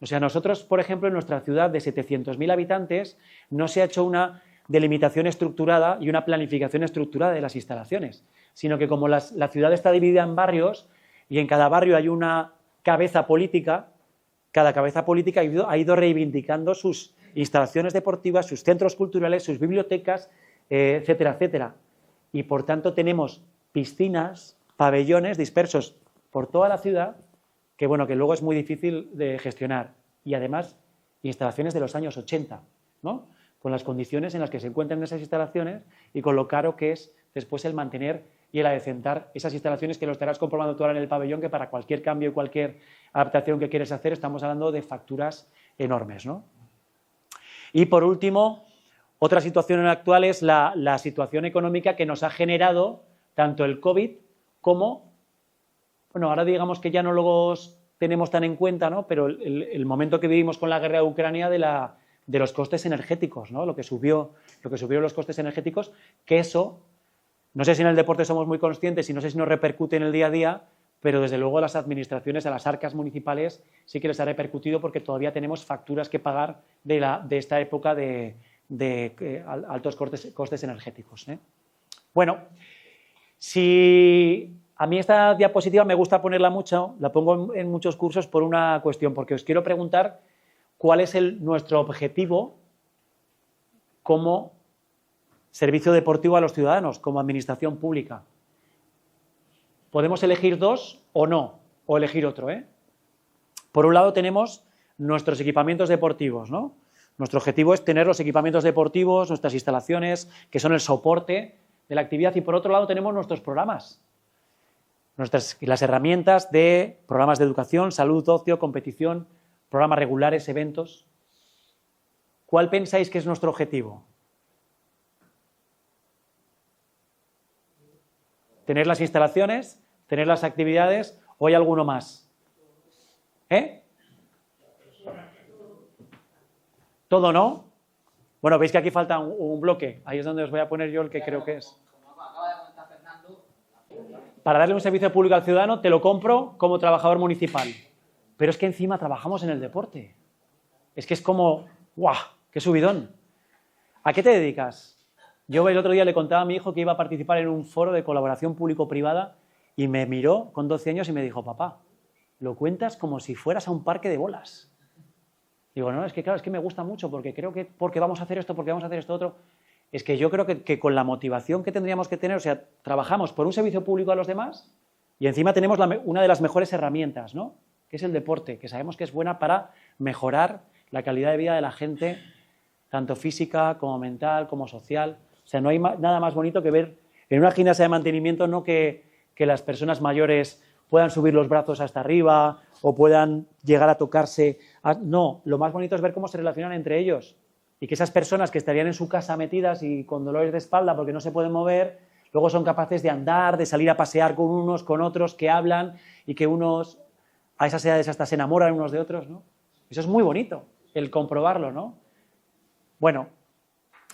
A: O sea, nosotros, por ejemplo, en nuestra ciudad de 700.000 habitantes no se ha hecho una delimitación estructurada y una planificación estructurada de las instalaciones, sino que como la ciudad está dividida en barrios y en cada barrio hay una cabeza política, cada cabeza política ha ido reivindicando sus instalaciones deportivas, sus centros culturales, sus bibliotecas, etcétera, etcétera. Y por tanto tenemos piscinas, pabellones dispersos por toda la ciudad, que bueno, que luego es muy difícil de gestionar. Y además, instalaciones de los años 80, ¿no? Con las condiciones en las que se encuentran esas instalaciones y con lo caro que es después el mantener y el adecentar esas instalaciones, que lo estarás comprobando tú ahora en el pabellón, que para cualquier cambio y cualquier adaptación que quieres hacer estamos hablando de facturas enormes, ¿no? Y por último, otra situación actual es la situación económica que nos ha generado tanto el COVID como, bueno, ahora digamos que ya no los tenemos tan en cuenta, ¿no? Pero el momento que vivimos con la guerra de Ucrania de los costes energéticos, ¿no? Lo que subieron los costes energéticos, que eso, no sé si en el deporte somos muy conscientes y no sé si nos repercute en el día a día, pero desde luego a las administraciones, a las arcas municipales, sí que les ha repercutido porque todavía tenemos facturas que pagar de esta época de altos costes energéticos, ¿eh? Bueno, si a mí esta diapositiva me gusta ponerla mucho, la pongo en muchos cursos por una cuestión, porque os quiero preguntar cuál es nuestro objetivo como servicio deportivo a los ciudadanos, como administración pública. Podemos elegir dos o no, o elegir otro, ¿eh? Por un lado tenemos nuestros equipamientos deportivos, ¿no? Nuestro objetivo es tener los equipamientos deportivos, nuestras instalaciones, que son el soporte de la actividad, y por otro lado tenemos nuestros programas, las herramientas de programas de educación, salud, ocio, competición, programas regulares, eventos. ¿Cuál pensáis que es nuestro objetivo? ¿Tener las instalaciones? ¿Tener las actividades? ¿O hay alguno más? ¿Eh? ¿Todo no? Bueno, veis que aquí falta un bloque. Ahí es donde os voy a poner yo el que creo que es. Para darle un servicio público al ciudadano te lo compro como trabajador municipal. Pero es que encima trabajamos en el deporte. Es que es como, ¡guau! ¡Qué subidón! ¿A qué te dedicas? Yo el otro día le contaba a mi hijo que iba a participar en un foro de colaboración público-privada y me miró con 12 años y me dijo, papá, lo cuentas como si fueras a un parque de bolas. Digo, no, es que claro, es que me gusta mucho porque creo que porque vamos a hacer esto, porque vamos a hacer esto otro. Es que yo creo que con la motivación que tendríamos que tener, o sea, trabajamos por un servicio público a los demás y encima tenemos una de las mejores herramientas, ¿no? Que es el deporte, que sabemos que es buena para mejorar la calidad de vida de la gente, tanto física como mental, como social. O sea, no hay nada más bonito que ver en una gimnasia de mantenimiento, no que las personas mayores puedan subir los brazos hasta arriba o puedan llegar a tocarse. No, lo más bonito es ver cómo se relacionan entre ellos y que esas personas que estarían en su casa metidas y con dolores de espalda porque no se pueden mover, luego son capaces de andar, de salir a pasear con unos, con otros, que hablan y que unos a esas edades hasta se enamoran unos de otros, ¿no? Eso es muy bonito, el comprobarlo, ¿no? Bueno,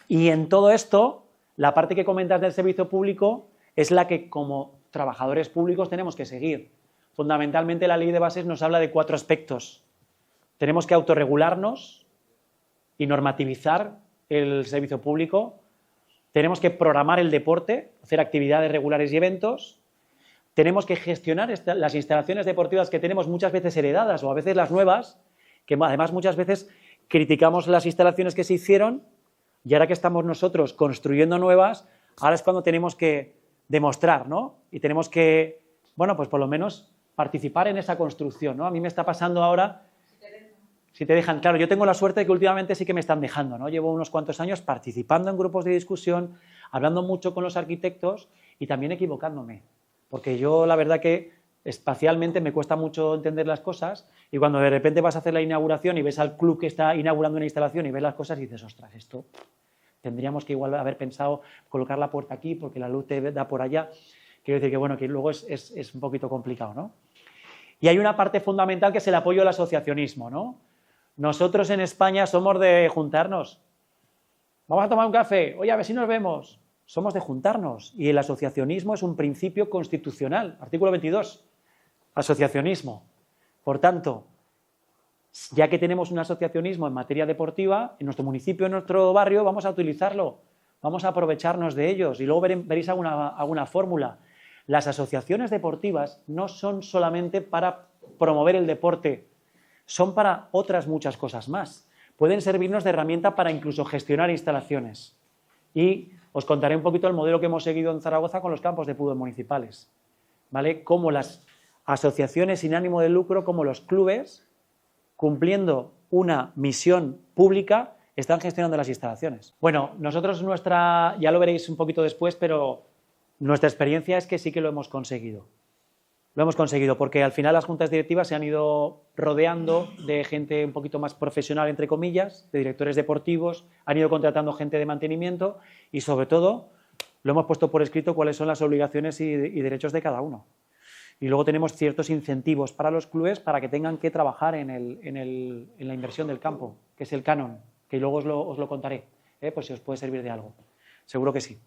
A: y en todo esto, la parte que comentas del servicio público es la que como trabajadores públicos tenemos que seguir. Fundamentalmente la ley de bases nos habla de 4 aspectos. Tenemos que autorregularnos y normativizar el servicio público. Tenemos que programar el deporte, hacer actividades regulares y eventos. Tenemos que gestionar las instalaciones deportivas que tenemos muchas veces heredadas o a veces las nuevas, que además muchas veces criticamos las instalaciones que se hicieron y ahora que estamos nosotros construyendo nuevas, ahora es cuando tenemos que demostrar, ¿no? Y tenemos que, bueno, pues por lo menos participar en esa construcción, ¿no? A mí me está pasando ahora, si te dejan, claro, yo tengo la suerte de que últimamente sí que me están dejando, ¿no? Llevo unos cuantos años participando en grupos de discusión, hablando mucho con los arquitectos y también equivocándome, porque yo la verdad que espacialmente me cuesta mucho entender las cosas y cuando de repente vas a hacer la inauguración y ves al club que está inaugurando una instalación y ves las cosas y dices, ostras, esto tendríamos que igual haber pensado colocar la puerta aquí porque la luz te da por allá. Quiero decir que, bueno, que luego es un poquito complicado, ¿no? Y hay una parte fundamental que es el apoyo al asociacionismo, ¿no? Nosotros en España somos de juntarnos. Vamos a tomar un café, oye, a ver si nos vemos. Somos de juntarnos. Y el asociacionismo es un principio constitucional. Artículo 22. Asociacionismo. Por tanto, ya que tenemos un asociacionismo en materia deportiva, en nuestro municipio, en nuestro barrio, vamos a utilizarlo. Vamos a aprovecharnos de ellos. Y luego veréis alguna fórmula. Las asociaciones deportivas no son solamente para promover el deporte, son para otras muchas cosas más. Pueden servirnos de herramienta para incluso gestionar instalaciones. Y os contaré un poquito el modelo que hemos seguido en Zaragoza con los campos de fútbol municipales, ¿vale? Cómo las asociaciones sin ánimo de lucro, como los clubes, cumpliendo una misión pública, están gestionando las instalaciones. Bueno, nosotros ya lo veréis un poquito después, pero nuestra experiencia es que sí que lo hemos conseguido. Lo hemos conseguido porque al final las juntas directivas se han ido rodeando de gente un poquito más profesional, entre comillas, de directores deportivos, han ido contratando gente de mantenimiento y, sobre todo, lo hemos puesto por escrito cuáles son las obligaciones y derechos de cada uno. Y luego tenemos ciertos incentivos para los clubes para que tengan que trabajar en la inversión del campo, que es el canon, que luego os lo contaré, pues si os puede servir de algo. Seguro que sí.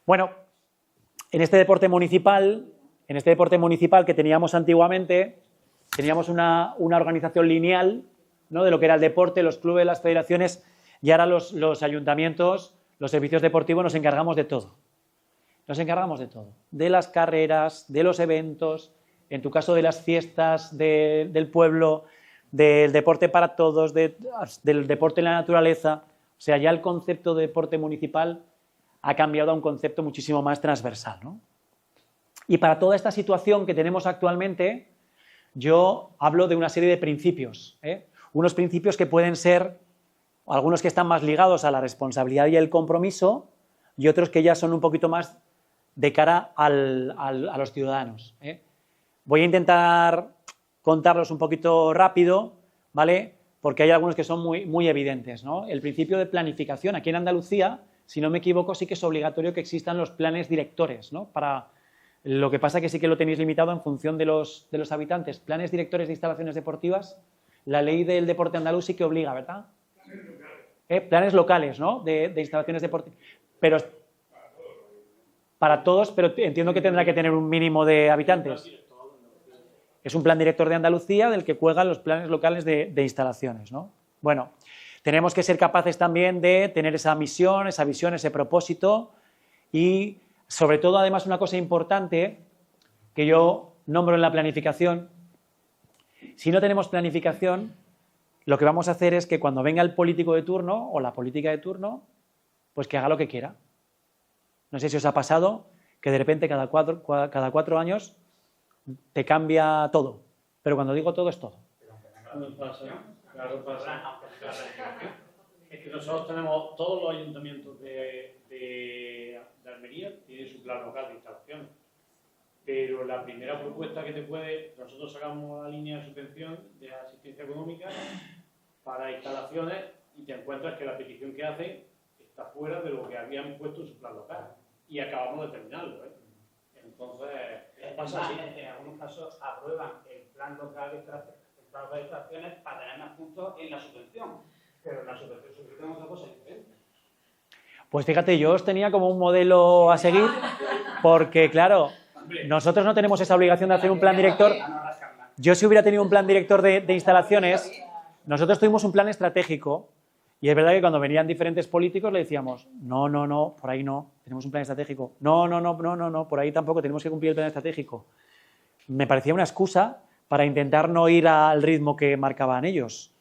A: Bueno, en este deporte municipal que teníamos antiguamente, teníamos una organización lineal, ¿no?, de lo que era el deporte, los clubes, las federaciones, y ahora los ayuntamientos, los servicios deportivos, nos encargamos de todo. Nos encargamos de todo, de las carreras, de los eventos, en tu caso de las fiestas del pueblo, del deporte para todos, del deporte en la naturaleza. O sea, ya el concepto de deporte municipal ha cambiado a un concepto muchísimo más transversal, ¿no? Y para toda esta situación que tenemos actualmente, yo hablo de una serie de principios, unos principios que pueden ser, algunos que están más ligados a la responsabilidad y el compromiso, y otros que ya son un poquito más de cara a los ciudadanos. Voy a intentar contarlos un poquito rápido, ¿vale? Porque hay algunos que son muy evidentes, ¿no? El principio de planificación. Aquí en Andalucía, si no me equivoco, sí que es obligatorio que existan los planes directores, ¿no? Lo que pasa es que sí que lo tenéis limitado en función de los habitantes. Planes directores de instalaciones deportivas, la ley del deporte andaluz sí que obliga, ¿verdad? Planes locales, ¿no? De instalaciones deportivas. Pero para todos, pero entiendo que tendrá que tener un mínimo de habitantes. Es un plan director de Andalucía del que cuelgan los planes locales de instalaciones, ¿no? Bueno, tenemos que ser capaces también de tener esa misión, esa visión, ese propósito y, sobre todo, además, una cosa importante que yo nombro en la planificación. Si no tenemos planificación, lo que vamos a hacer es que cuando venga el político de turno o la política de turno, pues que haga lo que quiera. No sé si os ha pasado que de repente cada 4 años te cambia todo, pero cuando digo todo es todo.
D: Claro, pasa. Es que nosotros tenemos, todos los ayuntamientos de Almería tienen su plan local de instalaciones, pero la primera propuesta nosotros sacamos la línea de subvención de asistencia económica para instalaciones y te encuentras que la petición que hacen está fuera de lo que habían puesto en su plan local y acabamos de terminarlo, Entonces, pasa así.
B: En algunos casos aprueban el plan local de instalaciones para tener más puntos en la subvención, pero en la subvención es otra cosa diferente.
A: Pues fíjate, yo os tenía como un modelo a seguir, porque claro, nosotros no tenemos esa obligación de hacer un plan director. Yo, si hubiera tenido un plan director de instalaciones, nosotros tuvimos un plan estratégico. Y es verdad que cuando venían diferentes políticos le decíamos, no, por ahí no, tenemos un plan estratégico. No, por ahí tampoco, tenemos que cumplir el plan estratégico. Me parecía una excusa para intentar no ir al ritmo que marcaban ellos.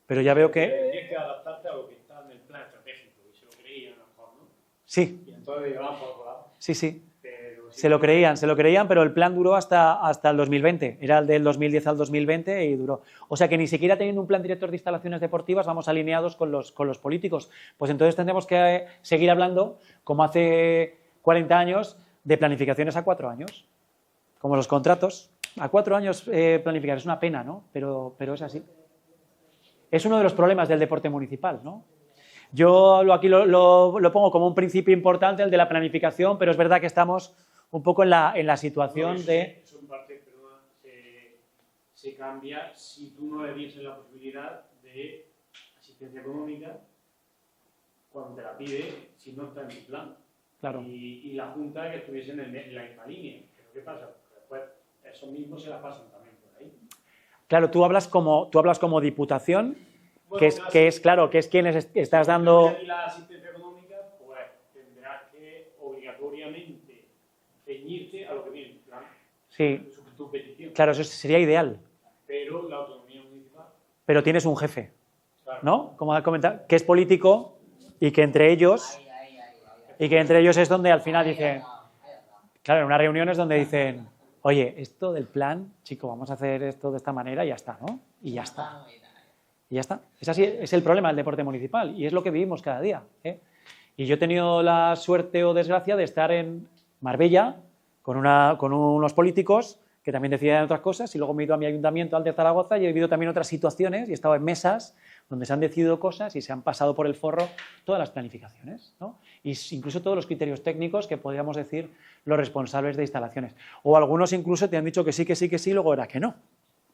A: Pero ya veo que...
D: Tienes que adaptarte a lo que está en el plan estratégico, y se lo creían a lo mejor, ¿no?
A: Sí.
D: Y entonces llevaban por otro lado.
A: Sí.
D: Pero
A: Se lo creían, pero el plan duró hasta el 2020. Era el del 2010 al 2020 y duró. O sea que ni siquiera teniendo un plan director de instalaciones deportivas vamos alineados con los políticos. Pues entonces tendremos que seguir hablando, como hace 40 años, de planificaciones a 4 años. Como los contratos. A 4 años planificar es una pena, ¿no? Pero es así. Es uno de los problemas del deporte municipal, ¿no? Yo aquí lo pongo como un principio importante, el de la planificación, pero es verdad que estamos un poco en la situación
D: No,
A: de...
D: eso en parte, perdona, se cambia si tú no le dieses la posibilidad de asistencia económica cuando te la pide, si no está en tu plan.
A: Claro.
D: Y la Junta que estuviese en la misma línea. Pero ¿qué pasa? Porque después esos mismos se la pasan también por ahí.
A: Claro, tú hablas como diputación,
D: Bueno,
A: que es claro, que es quienes estás dando...
D: Y la asistencia económica, pues tendrás que obligatoriamente ceñirte a lo que viene en tu plan,
A: Sí,
D: tu petición.
A: claro, eso sería ideal,
D: Pero la autonomía municipal,
A: pero tienes un jefe,
D: claro.
A: ¿no? Como ha comentado, que es político y que entre ellos es donde al final dicen, claro, en una reunión es donde dicen, oye, esto del plan, chico, vamos a hacer esto de esta manera y ya está, ¿no? Y ya está. Y ya está. Es así, es el problema del deporte municipal y es lo que vivimos cada día, ¿eh? Y yo he tenido la suerte o desgracia de estar en Marbella con unos políticos que también decían otras cosas y luego me he ido a mi ayuntamiento, al de Zaragoza, y he vivido también otras situaciones y he estado en mesas donde se han decidido cosas y se han pasado por el forro todas las planificaciones, ¿no? Y incluso todos los criterios técnicos que podríamos decir los responsables de instalaciones. O algunos incluso te han dicho que sí, luego era que no,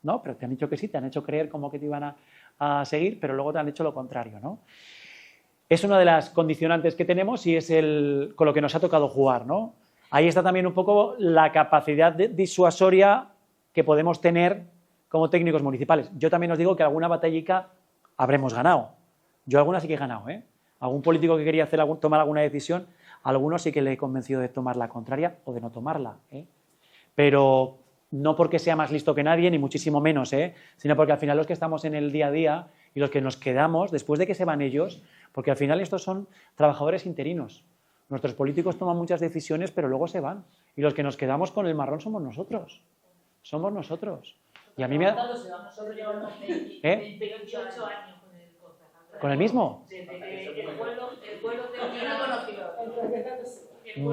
A: ¿no? Pero te han dicho que sí, te han hecho creer como que te iban a seguir, pero luego te han hecho lo contrario, ¿no? Es una de las condicionantes que tenemos y es con lo que nos ha tocado jugar, ¿no? Ahí está también un poco la capacidad disuasoria que podemos tener como técnicos municipales. Yo también os digo que alguna batallica habremos ganado. Yo alguna sí que he ganado, ¿eh? Algún político que quería tomar alguna decisión, a algunos sí que le he convencido de tomar la contraria o de no tomarla, ¿eh? Pero no porque sea más listo que nadie, ni muchísimo menos, ¿eh? Sino porque al final los que estamos en el día a día y los que nos quedamos, después de que se van ellos, porque al final estos son trabajadores interinos. Nuestros políticos toman muchas decisiones, pero luego se van. Y los que nos quedamos con el marrón somos nosotros. Somos nosotros. Y a mí me ha...
C: Nosotros llevamos
E: 28 años con el concejal.
A: ¿Con el mismo?
E: Desde que el pueblo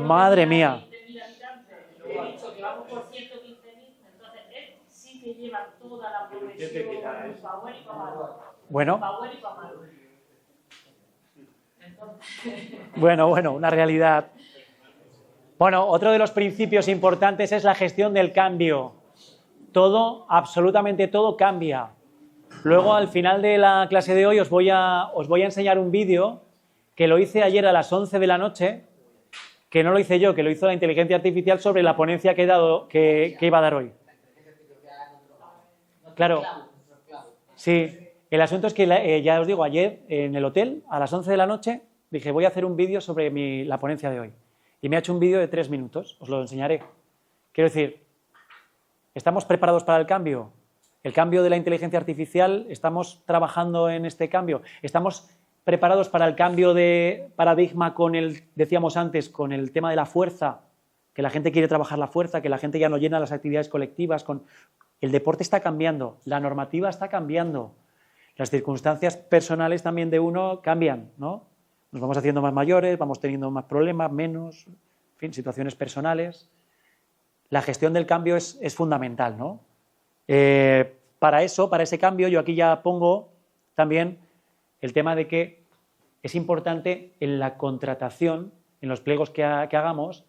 A: Madre mía.
E: He dicho que vamos por 115.000, entonces él sí que lleva toda la progresión para bueno y para malo.
A: Bueno.
E: Para bueno y para malo.
A: Bueno, una realidad. Bueno, otro de los principios importantes es la gestión del cambio. Todo, absolutamente todo cambia. Luego, al final de la clase de hoy, os voy a enseñar un vídeo que lo hice ayer a las 11 de la noche, que no lo hice yo, que lo hizo la inteligencia artificial sobre la ponencia que iba a dar hoy. Claro, sí. El asunto es que, ya os digo, ayer en el hotel, a las 11 de la noche, dije, voy a hacer un vídeo sobre la ponencia de hoy. Y me ha hecho un vídeo de 3 minutos, os lo enseñaré. Quiero decir, ¿estamos preparados para el cambio? El cambio de la inteligencia artificial, ¿estamos trabajando en este cambio? ¿Estamos preparados para el cambio de paradigma decíamos antes, con el tema de la fuerza? Que la gente quiere trabajar la fuerza, que la gente ya no llena las actividades colectivas. El deporte está cambiando, la normativa está cambiando. Las circunstancias personales también de uno cambian, ¿no? Nos vamos haciendo más mayores, vamos teniendo más problemas, menos, en fin, situaciones personales. La gestión del cambio es fundamental, ¿no? Para ese cambio, yo aquí ya pongo también el tema de que es importante en la contratación, en los pliegos que hagamos,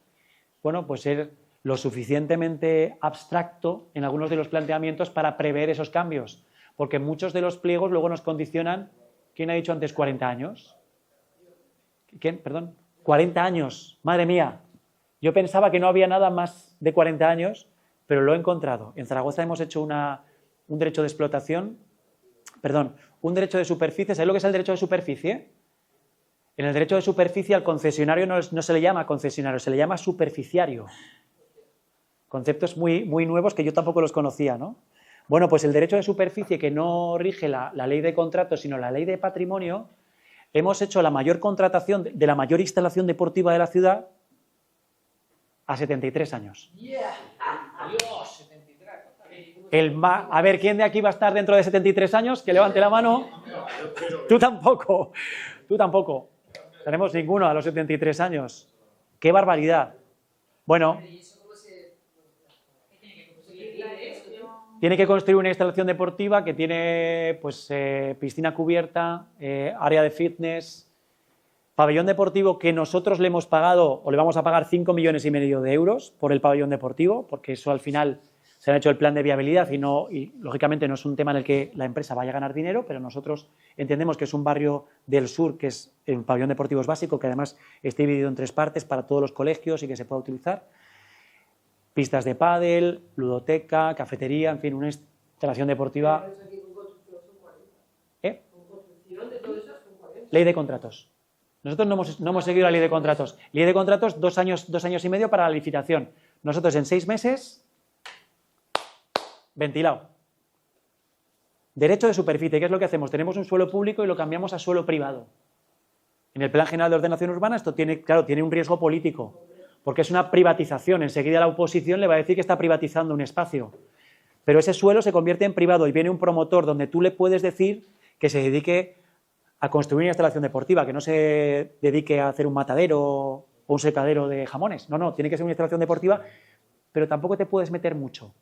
A: bueno, pues ser lo suficientemente abstracto en algunos de los planteamientos para prever esos cambios. Porque muchos de los pliegos luego nos condicionan, ¿quién ha dicho antes 40 años? ¿Quién? Perdón. 40 años, madre mía. Yo pensaba que no había nada más de 40 años, pero lo he encontrado. En Zaragoza hemos hecho un derecho de explotación, un derecho de superficie. ¿Sabéis lo que es el derecho de superficie? En el derecho de superficie al concesionario no se le llama concesionario, se le llama superficiario. Conceptos muy, muy nuevos que yo tampoco los conocía, ¿no? Bueno, pues el derecho de superficie, que no rige la ley de contratos, sino la ley de patrimonio, hemos hecho la mayor contratación de la mayor instalación deportiva de la ciudad a 73 años. A ver, ¿quién de aquí va a estar dentro de 73 años? Que levante la mano. Tú tampoco. Tenemos ninguno a los 73 años. ¡Qué barbaridad! Bueno, tiene que construir una instalación deportiva que tiene pues, piscina cubierta, área de fitness, Pabellón deportivo que nosotros le hemos pagado, o le vamos a pagar 5,5 millones de euros por el pabellón deportivo, porque eso al final se ha hecho el plan de viabilidad y lógicamente no es un tema en el que la empresa vaya a ganar dinero, pero nosotros entendemos que es un barrio del sur que es un pabellón deportivo es básico, que además está dividido en 3 partes para todos los colegios y que se pueda utilizar. Pistas de pádel, ludoteca, cafetería, en fin, una instalación deportiva. Ley de contratos. Nosotros no hemos seguido la ley de contratos. Ley de contratos, 2 años y medio para la licitación. Nosotros en 6 meses, ventilado. Derecho de superficie, ¿qué es lo que hacemos? Tenemos un suelo público y lo cambiamos a suelo privado. En el Plan General de Ordenación Urbana esto tiene un riesgo político, porque es una privatización. Enseguida la oposición le va a decir que está privatizando un espacio. Pero ese suelo se convierte en privado y viene un promotor donde tú le puedes decir que se dedique a construir una instalación deportiva, que no se dedique a hacer un matadero o un secadero de jamones. No, tiene que ser una instalación deportiva, pero tampoco te puedes meter mucho.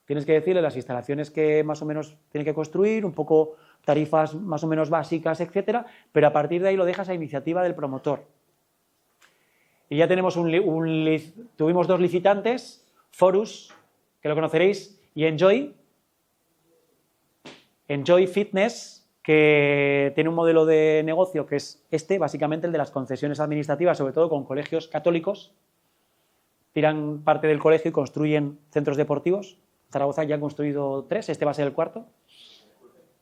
A: Tienes que decirle las instalaciones que más o menos tiene que construir, un poco tarifas más o menos básicas, etcétera, pero a partir de ahí lo dejas a iniciativa del promotor. Y ya tenemos tuvimos 2 licitantes, Forus, que lo conoceréis, y Enjoy Fitness, que tiene un modelo de negocio que es básicamente el de las concesiones administrativas, sobre todo con colegios católicos. Tiran parte del colegio y construyen centros deportivos. Zaragoza ya han construido 3, este va a ser el 4.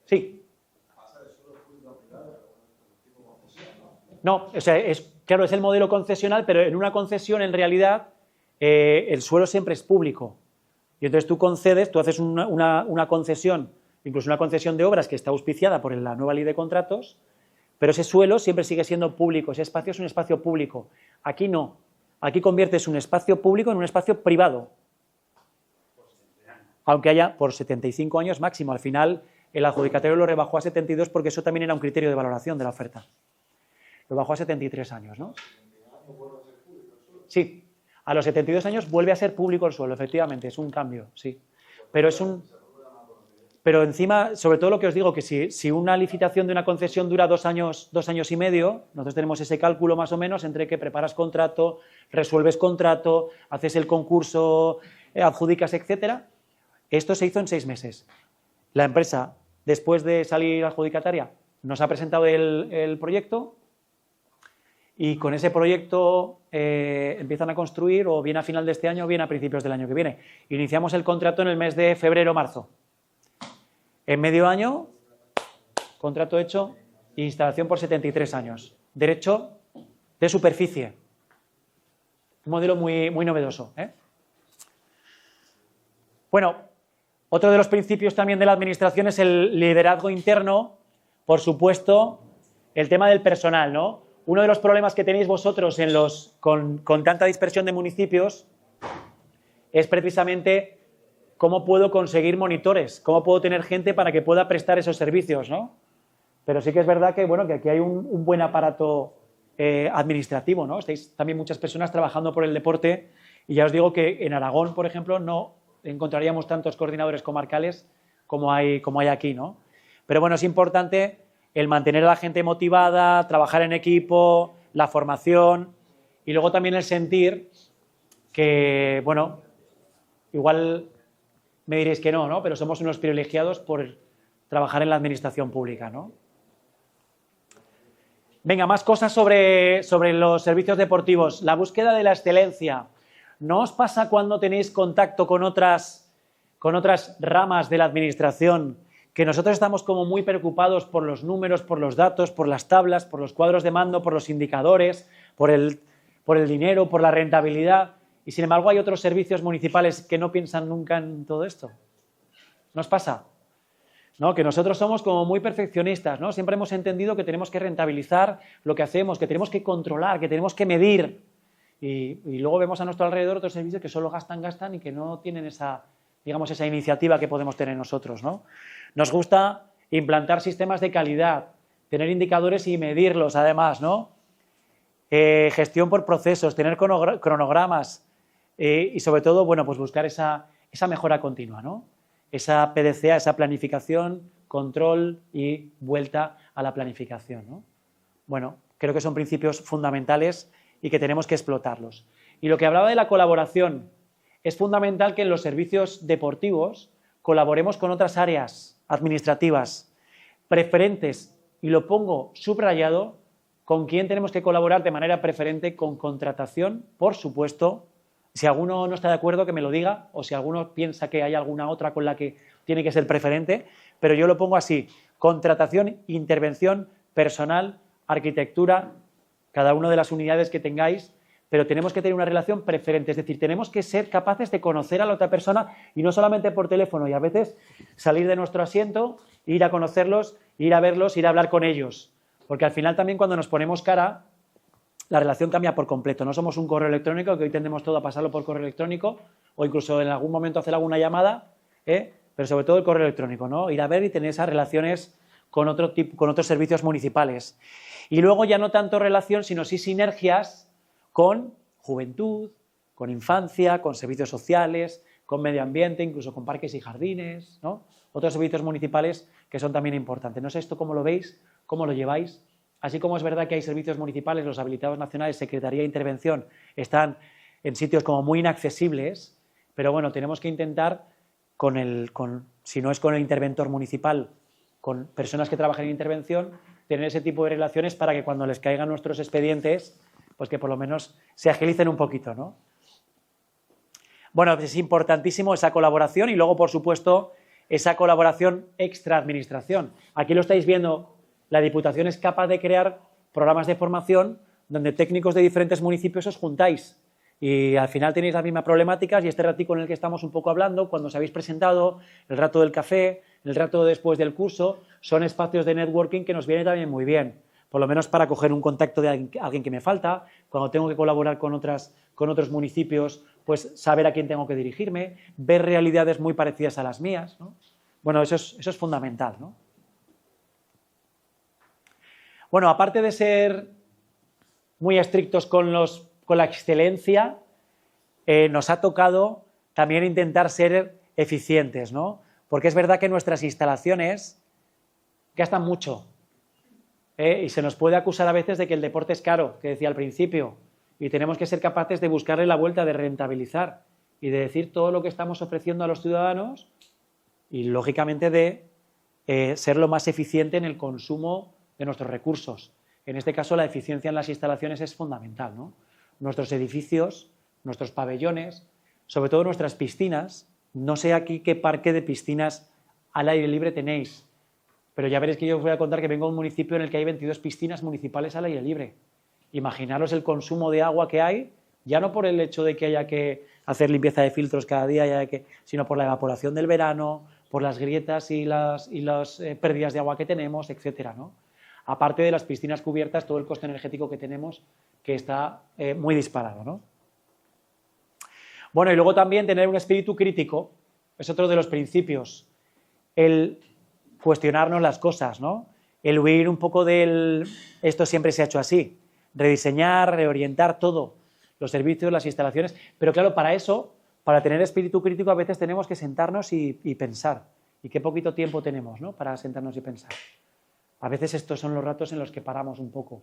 A: Sí. No, o sea, claro, es el modelo concesional, pero en una concesión en realidad el suelo siempre es público. Y entonces tú concedes, tú haces una concesión, incluso una concesión de obras que está auspiciada por la nueva ley de contratos, pero ese suelo siempre sigue siendo público, ese espacio es un espacio público. Aquí no, aquí conviertes un espacio público en un espacio privado. Aunque haya por 75 años máximo, al final el adjudicatario lo rebajó a 72 porque eso también era un criterio de valoración de la oferta. Lo bajó a 73 años, ¿no? Sí, a los 72 años vuelve a ser público el suelo, efectivamente, es un cambio, sí. Pero encima, sobre todo lo que os digo, que si una licitación de una concesión dura 2 años y medio, nosotros tenemos ese cálculo más o menos entre que preparas contrato, resuelves contrato, haces el concurso, adjudicas, etcétera. Esto se hizo en 6 meses. La empresa, después de salir adjudicataria, nos ha presentado el proyecto y con ese proyecto empiezan a construir o bien a final de este año o bien a principios del año que viene. Iniciamos el contrato en el mes de febrero-marzo. En medio año, contrato hecho, instalación por 73 años. Derecho de superficie. Un modelo muy novedoso, ¿eh? Bueno, otro de los principios también de la administración es el liderazgo interno, por supuesto, el tema del personal, ¿no? Uno de los problemas que tenéis vosotros con tanta dispersión de municipios es precisamente cómo puedo conseguir monitores, cómo puedo tener gente para que pueda prestar esos servicios, ¿no? Pero sí que es verdad que, bueno, que aquí hay un buen aparato administrativo, ¿no? Estáis también muchas personas trabajando por el deporte y ya os digo que en Aragón, por ejemplo, no encontraríamos tantos coordinadores comarcales como hay aquí, ¿no? Pero bueno, es importante el mantener a la gente motivada, trabajar en equipo, la formación y luego también el sentir que, bueno, igual me diréis que no, pero somos unos privilegiados por trabajar en la administración pública, ¿no? Venga, más cosas sobre los servicios deportivos. La búsqueda de la excelencia. ¿No os pasa cuando tenéis contacto con otras ramas de la administración que nosotros estamos como muy preocupados por los números, por los datos, por las tablas, por los cuadros de mando, por los indicadores, por el dinero, por la rentabilidad? Y sin embargo hay otros servicios municipales que no piensan nunca en todo esto. ¿No os pasa? ¿No? Que nosotros somos como muy perfeccionistas, ¿no? Siempre hemos entendido que tenemos que rentabilizar lo que hacemos, que tenemos que controlar, que tenemos que medir. Y luego vemos a nuestro alrededor otros servicios que solo gastan y que no tienen esa iniciativa que podemos tener nosotros, ¿no? Nos gusta implantar sistemas de calidad, tener indicadores y medirlos además, ¿no? Gestión por procesos, tener cronogramas y sobre todo, bueno, pues buscar esa mejora continua, ¿no? Esa PDCA, esa planificación, control y vuelta a la planificación, ¿no? Bueno, Creo que son principios fundamentales y que tenemos que explotarlos. Y lo que hablaba de la colaboración, es fundamental que en los servicios deportivos colaboremos con otras áreas administrativas preferentes, y lo pongo subrayado, con quién tenemos que colaborar de manera preferente, con contratación, por supuesto. Si alguno no está de acuerdo, que me lo diga, o si alguno piensa que hay alguna otra con la que tiene que ser preferente, pero yo lo pongo así: contratación, intervención, personal, arquitectura, cada una de las unidades que tengáis, pero tenemos que tener una relación preferente, es decir, tenemos que ser capaces de conocer a la otra persona y no solamente por teléfono, y a veces salir de nuestro asiento, ir a conocerlos, ir a verlos, ir a hablar con ellos, porque al final también cuando nos ponemos cara, la relación cambia por completo. No somos un correo electrónico, que hoy tendemos todo a pasarlo por correo electrónico, o incluso en algún momento hacer alguna llamada, pero sobre todo el correo electrónico, ¿no? Ir a ver y tener esas relaciones con otros servicios municipales. Y luego ya no tanto relación, sino sí sinergias con juventud, con infancia, con servicios sociales, con medio ambiente, incluso con parques y jardines, ¿no? Otros servicios municipales que son también importantes. No sé esto cómo lo veis, cómo lo lleváis. Así como es verdad que hay servicios municipales, los habilitados nacionales, Secretaría de Intervención, están en sitios como muy inaccesibles, pero bueno, tenemos que intentar, si no es con el interventor municipal, con personas que trabajan en intervención, tener ese tipo de relaciones para que cuando les caigan nuestros expedientes, pues que por lo menos se agilicen un poquito, ¿no? Bueno, es importantísimo esa colaboración y luego, por supuesto, esa colaboración extra-administración. Aquí lo estáis viendo, la Diputación es capaz de crear programas de formación donde técnicos de diferentes municipios os juntáis y al final tenéis las mismas problemáticas, y este ratico en el que estamos un poco hablando, cuando os habéis presentado, el rato del café, el rato después del curso, son espacios de networking que nos viene también muy bien, por lo menos para coger un contacto de alguien que me falta, cuando tengo que colaborar con otros municipios, pues saber a quién tengo que dirigirme, ver realidades muy parecidas a las mías, ¿no? Bueno, eso es fundamental, ¿no? Bueno, aparte de ser muy estrictos con la excelencia, nos ha tocado también intentar ser eficientes, ¿no? Porque es verdad que nuestras instalaciones gastan mucho, y se nos puede acusar a veces de que el deporte es caro, que decía al principio, y tenemos que ser capaces de buscarle la vuelta, de rentabilizar y de decir todo lo que estamos ofreciendo a los ciudadanos y, lógicamente, de ser lo más eficiente en el consumo de nuestros recursos. En este caso, la eficiencia en las instalaciones es fundamental, ¿no? Nuestros edificios, nuestros pabellones, sobre todo nuestras piscinas. No sé aquí qué parque de piscinas al aire libre tenéis, pero ya veréis que yo os voy a contar que vengo de un municipio en el que hay 22 piscinas municipales al aire libre. Imaginaros el consumo de agua que hay, ya no por el hecho de que haya que hacer limpieza de filtros cada día, sino por la evaporación del verano, por las grietas y las pérdidas de agua que tenemos, etcétera, ¿no? Aparte de las piscinas cubiertas, todo el coste energético que tenemos, que está muy disparado, ¿no? Bueno, y luego también tener un espíritu crítico, es otro de los principios, el cuestionarnos las cosas, ¿no? El huir un poco del esto siempre se ha hecho así, rediseñar, reorientar todo, los servicios, las instalaciones, pero claro, para eso, para tener espíritu crítico, a veces tenemos que sentarnos y pensar, y qué poquito tiempo tenemos, ¿no?, para sentarnos y pensar. A veces estos son los ratos en los que paramos un poco,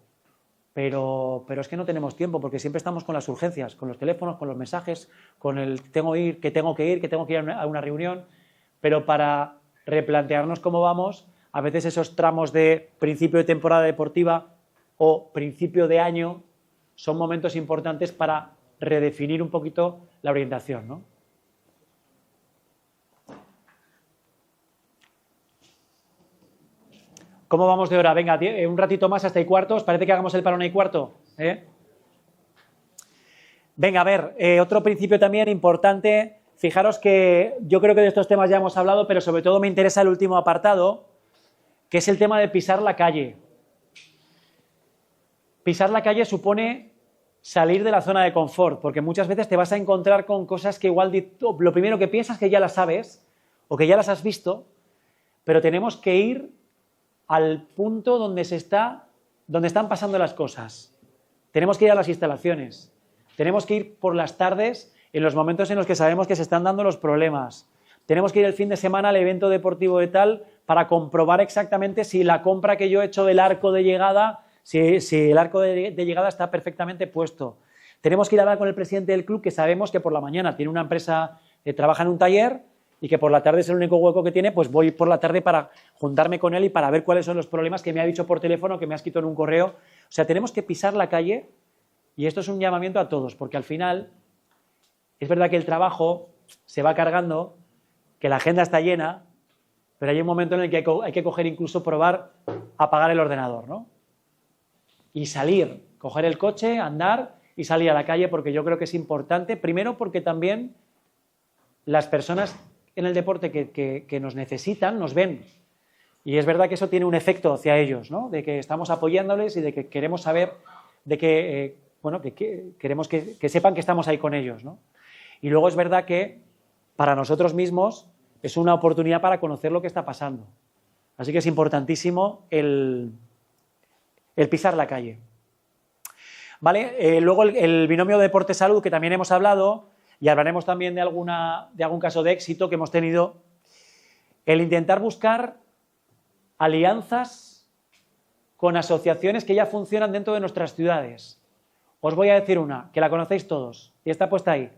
A: pero es que no tenemos tiempo, porque siempre estamos con las urgencias, con los teléfonos, con los mensajes, con el que tengo que ir a una reunión, pero para replantearnos cómo vamos, a veces esos tramos de principio de temporada deportiva o principio de año son momentos importantes para redefinir un poquito la orientación, ¿no? ¿Cómo vamos de hora? Venga, un ratito más hasta y cuarto. ¿Os parece que hagamos el parón y cuarto? Venga, a ver, otro principio también importante. Fijaros que yo creo que de estos temas ya hemos hablado, pero sobre todo me interesa el último apartado, que es el tema de pisar la calle. Pisar la calle supone salir de la zona de confort, porque muchas veces te vas a encontrar con cosas que igual lo primero que piensas es que ya las sabes o que ya las has visto, pero tenemos que ir al punto donde están pasando las cosas. Tenemos que ir a las instalaciones, tenemos que ir por las tardes en los momentos en los que sabemos que se están dando los problemas. Tenemos que ir el fin de semana al evento deportivo de tal para comprobar exactamente si la compra que yo he hecho del arco de llegada si el arco de llegada está perfectamente puesto. Tenemos que ir a hablar con el presidente del club, que sabemos que por la mañana tiene una empresa, trabaja en un taller y que por la tarde es el único hueco que tiene, pues voy por la tarde para juntarme con él y para ver cuáles son los problemas que me ha dicho por teléfono, que me ha escrito en un correo. O sea, tenemos que pisar la calle y esto es un llamamiento a todos, porque al final es verdad que el trabajo se va cargando, que la agenda está llena, pero hay un momento en el que hay que coger, incluso probar a apagar el ordenador, ¿no? Y salir, coger el coche, andar y salir a la calle, porque yo creo que es importante, primero porque también las personas en el deporte que nos necesitan, nos ven, y es verdad que eso tiene un efecto hacia ellos, ¿no? De que estamos apoyándoles y de que queremos saber, de que, que queremos que sepan que estamos ahí con ellos, ¿no? Y luego es verdad que para nosotros mismos es una oportunidad para conocer lo que está pasando. Así que es importantísimo el pisar la calle. ¿Vale? Luego el binomio deporte-salud, que también hemos hablado, y hablaremos también de algún caso de éxito que hemos tenido. El intentar buscar alianzas con asociaciones que ya funcionan dentro de nuestras ciudades. Os voy a decir una, que la conocéis todos, y está puesta ahí.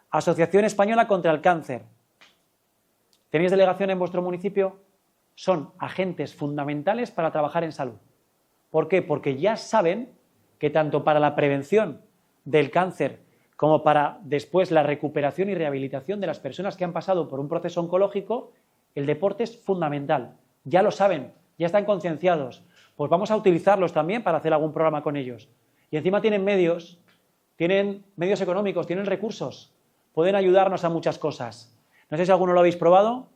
A: Asociación Española contra el Cáncer. ¿Tenéis delegación en vuestro municipio? Son agentes fundamentales para trabajar en salud. ¿Por qué? Porque ya saben que tanto para la prevención del cáncer como para después la recuperación y rehabilitación de las personas que han pasado por un proceso oncológico, el deporte es fundamental. Ya lo saben, ya están concienciados. Pues vamos a utilizarlos también para hacer algún programa con ellos. Y encima tienen medios económicos, tienen recursos, pueden ayudarnos a muchas cosas. No sé si alguno lo habéis probado,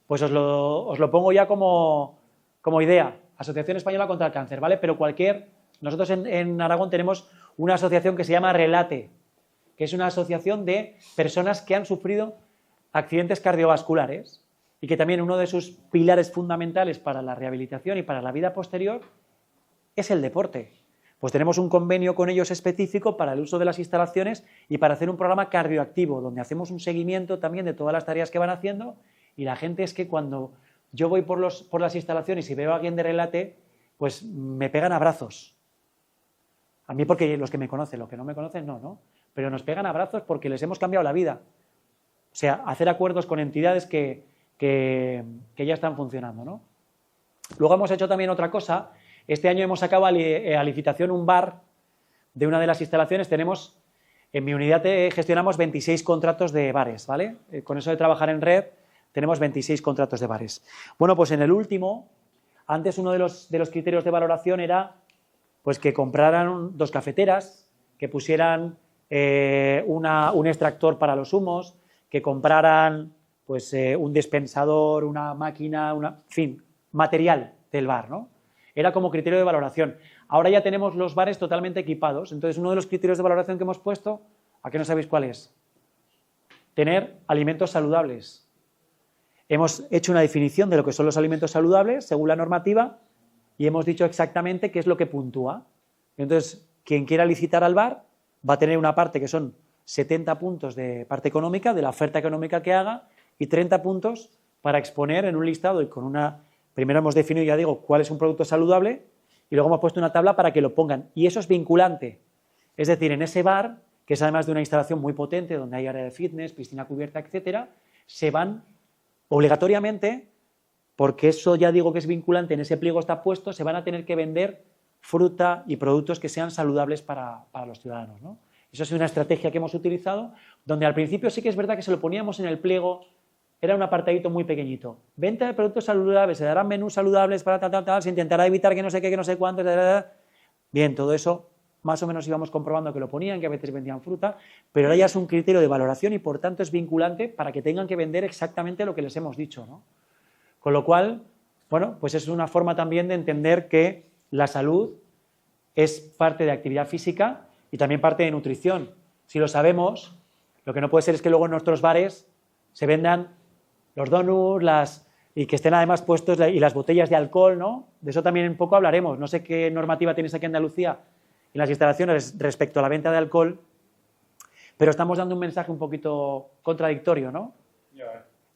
A: pues os lo pongo ya como idea. Asociación Española contra el Cáncer, ¿vale? Pero nosotros en Aragón tenemos una asociación que se llama Relate, que es una asociación de personas que han sufrido accidentes cardiovasculares y que también uno de sus pilares fundamentales para la rehabilitación y para la vida posterior es el deporte. Pues tenemos un convenio con ellos específico para el uso de las instalaciones y para hacer un programa cardioactivo, donde hacemos un seguimiento también de todas las tareas que van haciendo, y la gente es que cuando yo voy por las instalaciones y veo a alguien de Relate, pues me pegan abrazos. A mí porque los que me conocen, los que no me conocen no, pero nos pegan abrazos porque les hemos cambiado la vida. O sea, hacer acuerdos con entidades que ya están funcionando, ¿no? Luego hemos hecho también otra cosa. Este año hemos sacado a licitación un bar de una de las instalaciones. En mi unidad gestionamos 26 contratos de bares, ¿vale? Con eso de trabajar en red tenemos 26 contratos de bares. Bueno, pues en el último, antes uno de los criterios de valoración era pues que compraran 2 cafeteras, que pusieran un extractor para los humos, que compraran pues un dispensador, una máquina, en fin, material del bar, ¿no? Era como criterio de valoración. Ahora ya tenemos los bares totalmente equipados. Entonces, uno de los criterios de valoración que hemos puesto, ¿a qué no sabéis cuál es? Tener alimentos saludables. Hemos hecho una definición de lo que son los alimentos saludables según la normativa y hemos dicho exactamente qué es lo que puntúa. Entonces, quien quiera licitar al bar va a tener una parte que son 70 puntos de parte económica, de la oferta económica que haga, y 30 puntos para exponer en un listado y con una... Primero hemos definido, ya digo, cuál es un producto saludable y luego hemos puesto una tabla para que lo pongan. Y eso es vinculante. Es decir, en ese bar, que es además de una instalación muy potente, donde hay área de fitness, piscina cubierta, etcétera, se van obligatoriamente, porque eso ya digo que es vinculante, en ese pliego está puesto, se van a tener que vender fruta y productos que sean saludables para los ciudadanos, ¿no? Eso es una estrategia que hemos utilizado, donde al principio sí que es verdad que se lo poníamos en el pliego. Era un apartadito muy pequeñito. Venta de productos saludables, se darán menús saludables para tal, se intentará evitar que no sé qué, que no sé cuánto, Bien, todo eso más o menos íbamos comprobando que lo ponían, que a veces vendían fruta, pero ahora ya es un criterio de valoración y por tanto es vinculante para que tengan que vender exactamente lo que les hemos dicho, ¿no? Con lo cual, bueno, pues es una forma también de entender que la salud es parte de actividad física y también parte de nutrición. Si lo sabemos, lo que no puede ser es que luego en nuestros bares se vendan los donuts, y que estén además puestos y las botellas de alcohol, ¿no? De eso también un poco hablaremos. No sé qué normativa tienes aquí en Andalucía en las instalaciones respecto a la venta de alcohol, pero estamos dando un mensaje un poquito contradictorio, ¿no?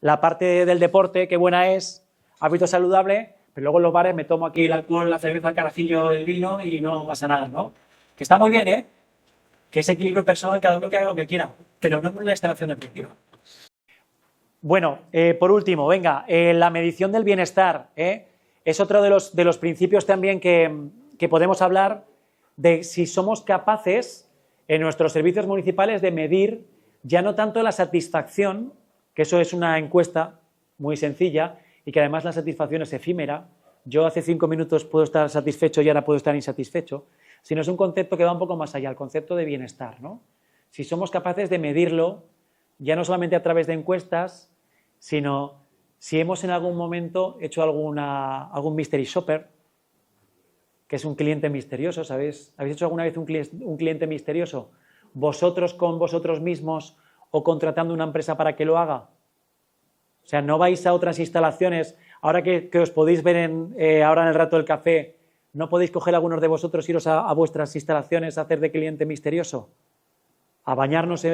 A: La parte del deporte, qué buena es, hábito saludable,
F: pero luego en los bares me tomo aquí el alcohol, la cerveza, el carajillo, el vino y no pasa nada, ¿no? Que está muy bien, ¿eh? Que es equilibrio personal, cada uno que haga lo que quiera, pero no es una instalación deportiva.
A: Bueno, por último, venga, la medición del bienestar, es otro de los principios también que podemos hablar de si somos capaces en nuestros servicios municipales de medir ya no tanto la satisfacción, que eso es una encuesta muy sencilla y que además la satisfacción es efímera. Yo hace 5 minutos puedo estar satisfecho y ahora puedo estar insatisfecho, sino es un concepto que va un poco más allá, el concepto de bienestar, ¿no? Si somos capaces de medirlo, ya no solamente a través de encuestas, sino si hemos en algún momento hecho algún mystery shopper, que es un cliente misterioso, ¿sabéis? ¿Habéis hecho alguna vez un cliente misterioso? ¿Vosotros con vosotros mismos o contratando una empresa para que lo haga? O sea, no vais a otras instalaciones, ahora que os podéis ver ahora en el rato del café, ¿no podéis coger algunos de vosotros, iros a vuestras instalaciones a hacer de cliente misterioso? A bañarnos, Sí,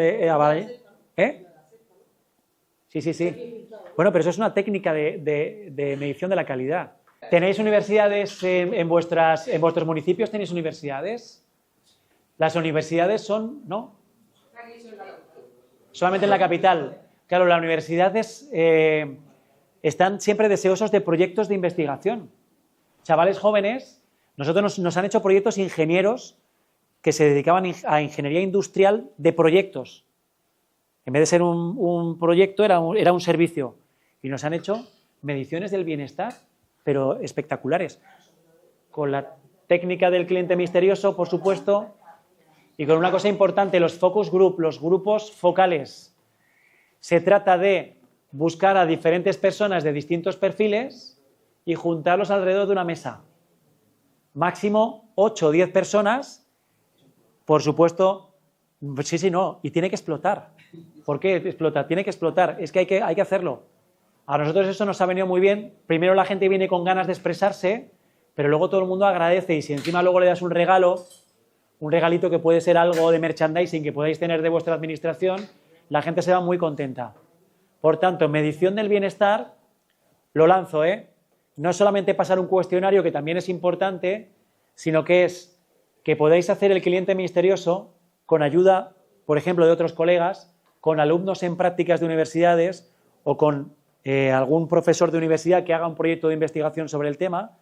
A: sí, sí. Bueno, pero eso es una técnica de medición de la calidad. ¿Tenéis universidades en vuestros municipios? ¿Tenéis universidades? Las universidades son, ¿no? Solamente en la capital. Claro, las universidades están siempre deseosos de proyectos de investigación. Chavales jóvenes, nosotros nos han hecho proyectos ingenieros que se dedicaban a ingeniería industrial de proyectos. En vez de ser un proyecto, era un servicio. Y nos han hecho mediciones del bienestar, pero espectaculares. Con la técnica del cliente misterioso, por supuesto, y con una cosa importante, los focus group, los grupos focales. Se trata de buscar a diferentes personas de distintos perfiles y juntarlos alrededor de una mesa. Máximo 8 o 10 personas, por supuesto, sí, no, y tiene que explotar. ¿Por qué explota? Tiene que explotar, es que hay que hacerlo. A nosotros eso nos ha venido muy bien. Primero la gente viene con ganas de expresarse, pero luego todo el mundo agradece y si encima luego le das un regalo, un regalito que puede ser algo de merchandising que podáis tener de vuestra administración, la gente se va muy contenta. Por tanto, medición del bienestar, lo lanzo, no es solamente pasar un cuestionario, que también es importante, sino que es que podáis hacer el cliente misterioso con ayuda, por ejemplo, de otros colegas, con alumnos en prácticas de universidades o con algún profesor de universidad que haga un proyecto de investigación sobre el tema,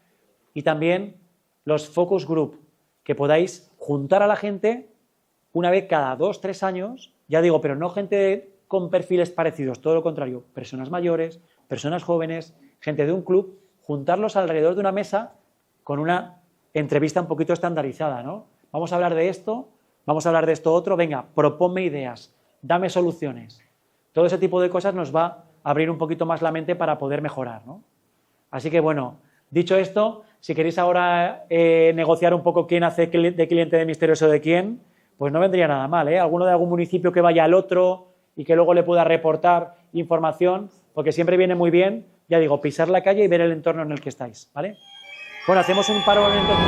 A: y también los focus group, que podáis juntar a la gente una vez cada 2 o 3 años, ya digo, pero no gente con perfiles parecidos, todo lo contrario, personas mayores, personas jóvenes, gente de un club, juntarlos alrededor de una mesa con una entrevista un poquito estandarizada, ¿no? Vamos a hablar de esto, vamos a hablar de esto otro, venga, proponme ideas, dame soluciones. Todo ese tipo de cosas nos va a abrir un poquito más la mente para poder mejorar, ¿no? Así que, bueno, dicho esto, si queréis ahora negociar un poco quién hace de cliente de misterioso de quién, pues no vendría nada mal, ¿eh? Alguno de algún municipio que vaya al otro y que luego le pueda reportar información, porque siempre viene muy bien, ya digo, pisar la calle y ver el entorno en el que estáis, ¿vale? Bueno, hacemos un paro entonces.